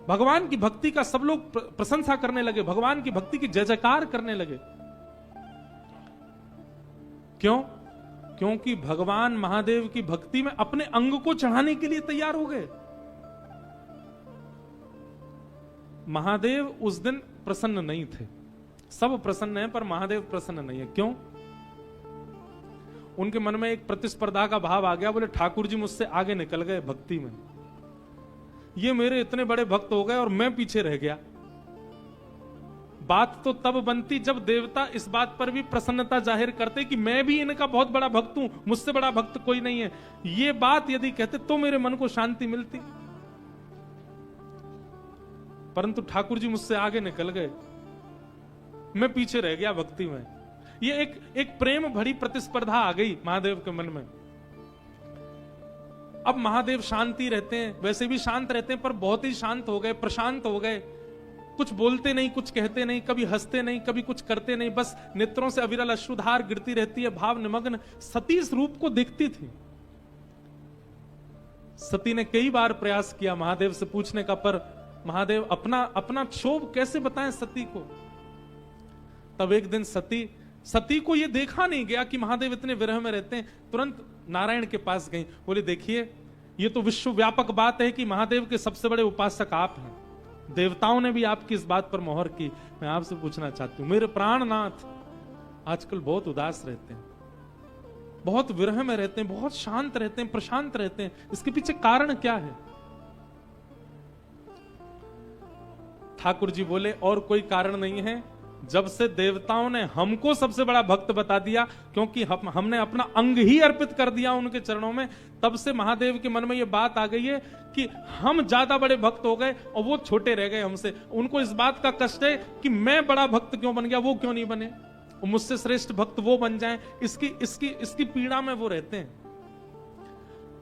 भगवान की भक्ति का सब लोग प्रशंसा करने लगे, भगवान की भक्ति की जय जयकार करने लगे। क्यों? क्योंकि भगवान महादेव की भक्ति में अपने अंग को चढ़ाने के लिए तैयार हो गए। महादेव उस दिन प्रसन्न नहीं थे, सब प्रसन्न हैं पर महादेव प्रसन्न नहीं है। क्यों? उनके मन में एक प्रतिस्पर्धा का भाव आ गया, बोले ठाकुर जी मुझसे आगे निकल गए भक्ति में, ये मेरे इतने बड़े भक्त हो गए और मैं पीछे रह गया। बात तो तब बनती जब देवता इस बात पर भी प्रसन्नता जाहिर करते कि मैं भी इनका बहुत बड़ा भक्त हूं, मुझसे बड़ा भक्त कोई नहीं है। ये बात यदि कहते तो मेरे मन को शांति मिलती, परंतु ठाकुर जी मुझसे आगे निकल गए, मैं पीछे रह गया भक्ति में। ये एक प्रेम भरी प्रतिस्पर्धा आ गई महादेव के मन में। अब महादेव शांति रहते हैं, वैसे भी शांत रहते हैं, पर बहुत ही शांत हो गए, प्रशांत हो गए, कुछ बोलते नहीं, कुछ कहते नहीं, कभी हंसते नहीं, कभी कुछ करते नहीं, बस नेत्रों से अविरल अश्रुधार गिरती रहती है, भाव निमग्न सती इस रूप को देखती थी। सती ने कई बार प्रयास किया महादेव से पूछने का, पर महादेव अपना क्षोभ कैसे बताएं सती को। तब एक दिन सती को यह देखा नहीं गया कि महादेव इतने विरह में रहते हैं। तुरंत नारायण के पास गई, बोले देखिए ये तो विश्वव्यापक बात है कि महादेव के सबसे बड़े उपासक आप हैं, देवताओं ने भी आपकी इस बात पर मोहर की। मैं आपसे पूछना चाहती हूं, मेरे प्राणनाथ आजकल बहुत उदास रहते हैं, बहुत विरह में रहते हैं, बहुत शांत रहते हैं, प्रशांत रहते हैं, इसके पीछे कारण क्या है? ठाकुर जी बोले और कोई कारण नहीं है, जब से देवताओं ने हमको सबसे बड़ा भक्त बता दिया, क्योंकि हमने अपना अंग ही अर्पित कर दिया उनके चरणों में, तब से महादेव के मन में यह बात आ गई है कि हम ज्यादा बड़े भक्त हो गए और वो छोटे रह गए हमसे। उनको इस बात का कष्ट है कि मैं बड़ा भक्त क्यों बन गया, वो क्यों नहीं बने, मुझसे श्रेष्ठ भक्त वो बन जाएं। इसकी पीड़ा में वो रहते हैं।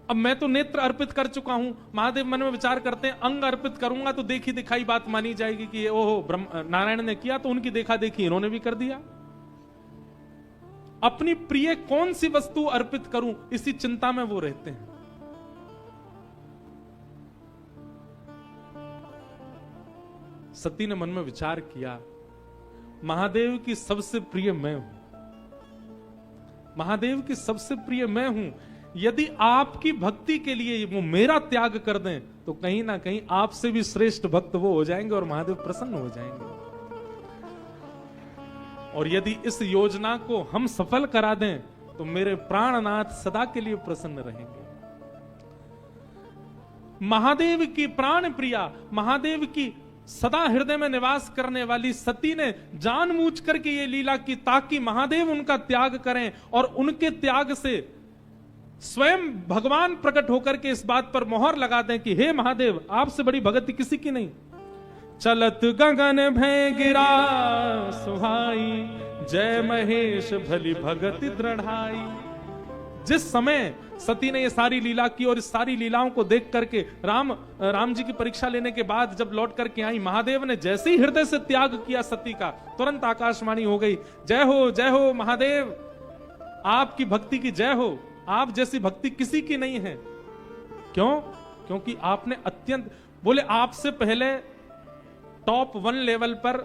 अब मैं तो नेत्र अर्पित कर चुका हूं, महादेव मन में विचार करते हैं अंग अर्पित करूंगा तो देखी दिखाई बात मानी जाएगी कि ओहो नारायण ने किया तो उनकी देखा देखी इन्होंने भी कर दिया। अपनी प्रिय कौन सी वस्तु अर्पित करूं, इसी चिंता में वो रहते हैं। सती ने मन में विचार किया, महादेव की सबसे प्रिय मैं हूं, महादेव की सबसे प्रिय मैं हूं, यदि आपकी भक्ति के लिए वो मेरा त्याग कर दें तो कहीं ना कहीं आपसे भी श्रेष्ठ भक्त वो हो जाएंगे और महादेव प्रसन्न हो जाएंगे। और यदि इस योजना को हम सफल करा दें तो मेरे प्राणनाथ सदा के लिए प्रसन्न रहेंगे। महादेव की प्राण प्रिया, महादेव की सदा हृदय में निवास करने वाली सती ने जानबूझ करके ये लीला की ताकि महादेव उनका त्याग करें और उनके त्याग से स्वयं भगवान प्रकट होकर के इस बात पर मोहर लगा दें कि हे महादेव आपसे बड़ी भक्ति किसी की नहीं। चलत गगन भय गिरा सुहाई, जय महेश भली भगति दृढ़ाई। जिस समय सती ने ये सारी लीला की और इस सारी लीलाओं को देख करके राम जी की परीक्षा लेने के बाद जब लौट करके आई, महादेव ने जैसे ही हृदय से त्याग किया सती का, तुरंत आकाशवाणी हो गई, जय हो महादेव, आपकी भक्ति की जय हो, आप जैसी भक्ति किसी की नहीं है। क्यों? क्योंकि आपने अत्यंत, बोले आपसे पहले टॉप 1 लेवल पर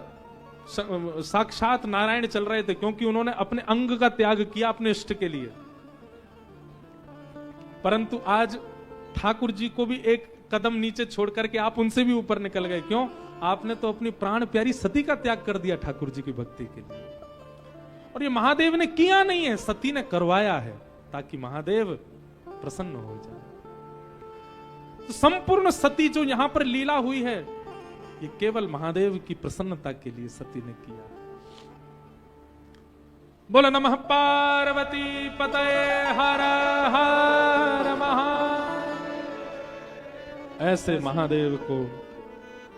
साक्षात नारायण चल रहे थे, क्योंकि उन्होंने अपने अंग का त्याग किया अपने इष्ट के लिए। परंतु आज ठाकुर जी को भी एक कदम नीचे छोड़ करके आप उनसे भी ऊपर निकल गए। क्यों? आपने तो अपनी प्राण प्यारी सती का त्याग कर दिया ठाकुर जी की भक्ति के लिए। और ये महादेव ने किया नहीं है, सती ने करवाया है ताकि महादेव प्रसन्न हो जाए। तो संपूर्ण सती जो यहां पर लीला हुई है, ये केवल महादेव की प्रसन्नता के लिए सती ने किया। बोलो नमः पार्वती पतये हर हर महादेव। ऐसे महादेव को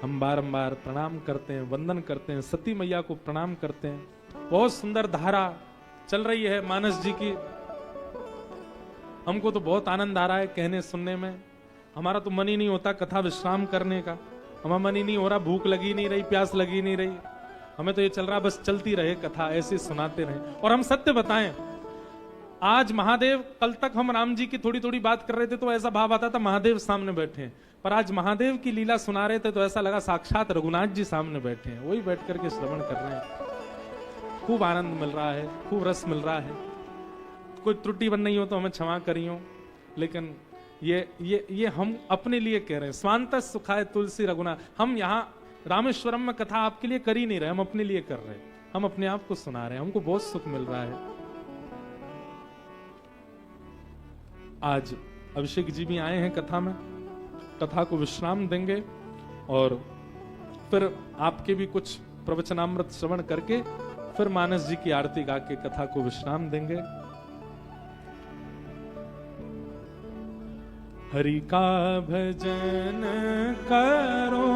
हम बारंबार प्रणाम करते हैं, वंदन करते हैं, सती मैया को प्रणाम करते हैं। बहुत सुंदर धारा चल रही है मानस जी की, हमको तो बहुत आनंद आ रहा है कहने सुनने में। हमारा तो मन ही नहीं होता कथा विश्राम करने का, हमारा मन ही नहीं हो रहा, भूख लगी नहीं रही, प्यास लगी नहीं रही, हमें तो ये चल रहा बस चलती रहे कथा, ऐसे सुनाते रहे। और हम सत्य बताएं, आज महादेव, कल तक हम राम जी की थोड़ी थोड़ी बात कर रहे थे तो ऐसा भाव आता था महादेव सामने बैठे हैं, पर आज महादेव की लीला सुना रहे थे तो ऐसा लगा साक्षात रघुनाथ जी सामने बैठे हैं, वही बैठ करके श्रवण कर रहे हैं। खूब आनंद मिल रहा है, खूब रस मिल रहा है। कोई त्रुटि बन नहीं हो तो हमें क्षमा करियो, लेकिन ये हम अपने लिए कह रहे हैं। स्वांत सुखाय तुलसी रघुनाथ, हम यहाँ रामेश्वरम में कथा आपके लिए कर ही नहीं रहे, हम अपने लिए कर रहे हैं, हम अपने आप को सुना रहे हैं, हमको बहुत सुख मिल रहा है। आज अभिषेक जी भी आए हैं कथा में, कथा को विश्राम देंगे और फिर आपके भी कुछ प्रवचनामृत श्रवण करके फिर मानस जी की आरती गा के कथा को विश्राम देंगे। हरि का भजन करो,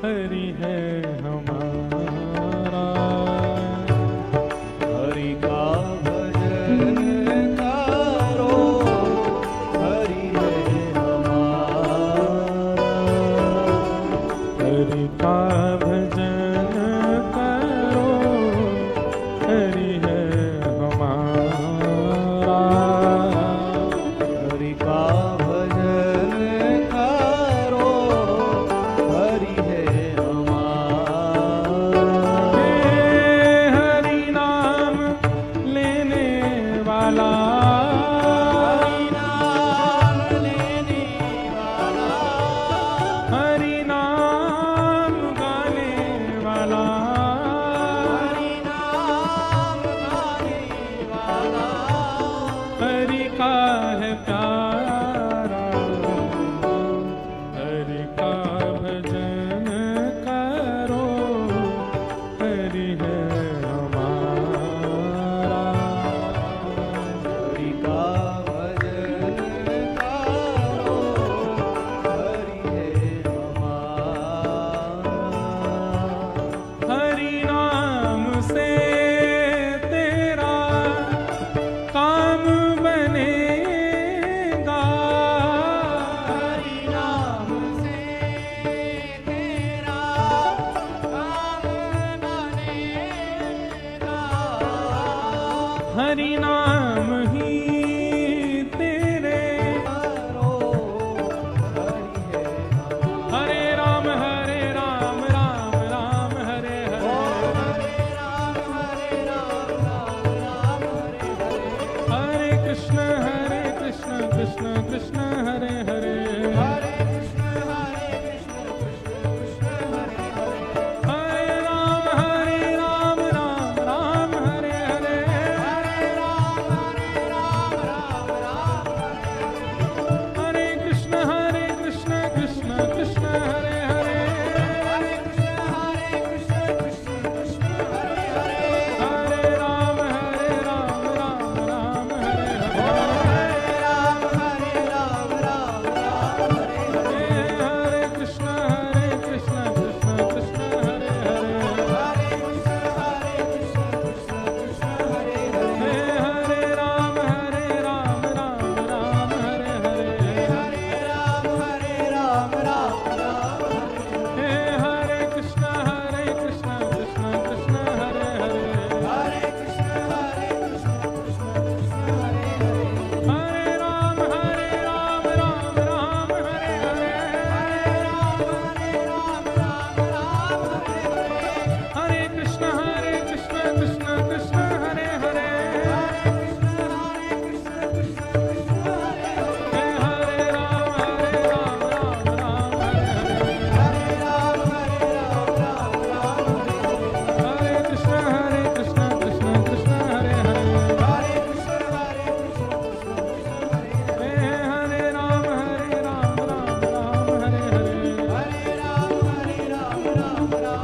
हरि है हमारा, हरि का भजन करो, हरि है हमारा, हरि का भजन करो, हरि है हमारा, हरि का भजन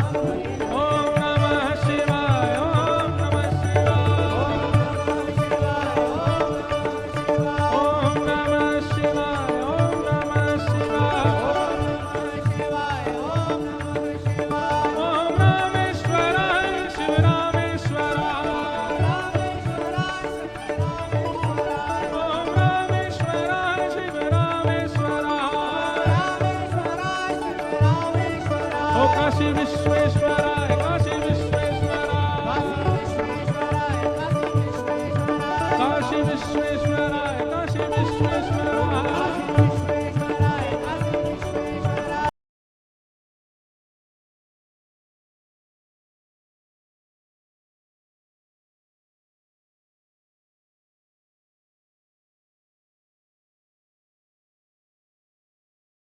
ओम नमः शिवाय ओम नमः शिवाय ओम नमः शिवाय ओम नमः शिवाय ओम रामेश्वराय शिव रामेश्वराय ओम रामेश्वराय शिव रामेश्वराय ओ काशी विश्वेश्वर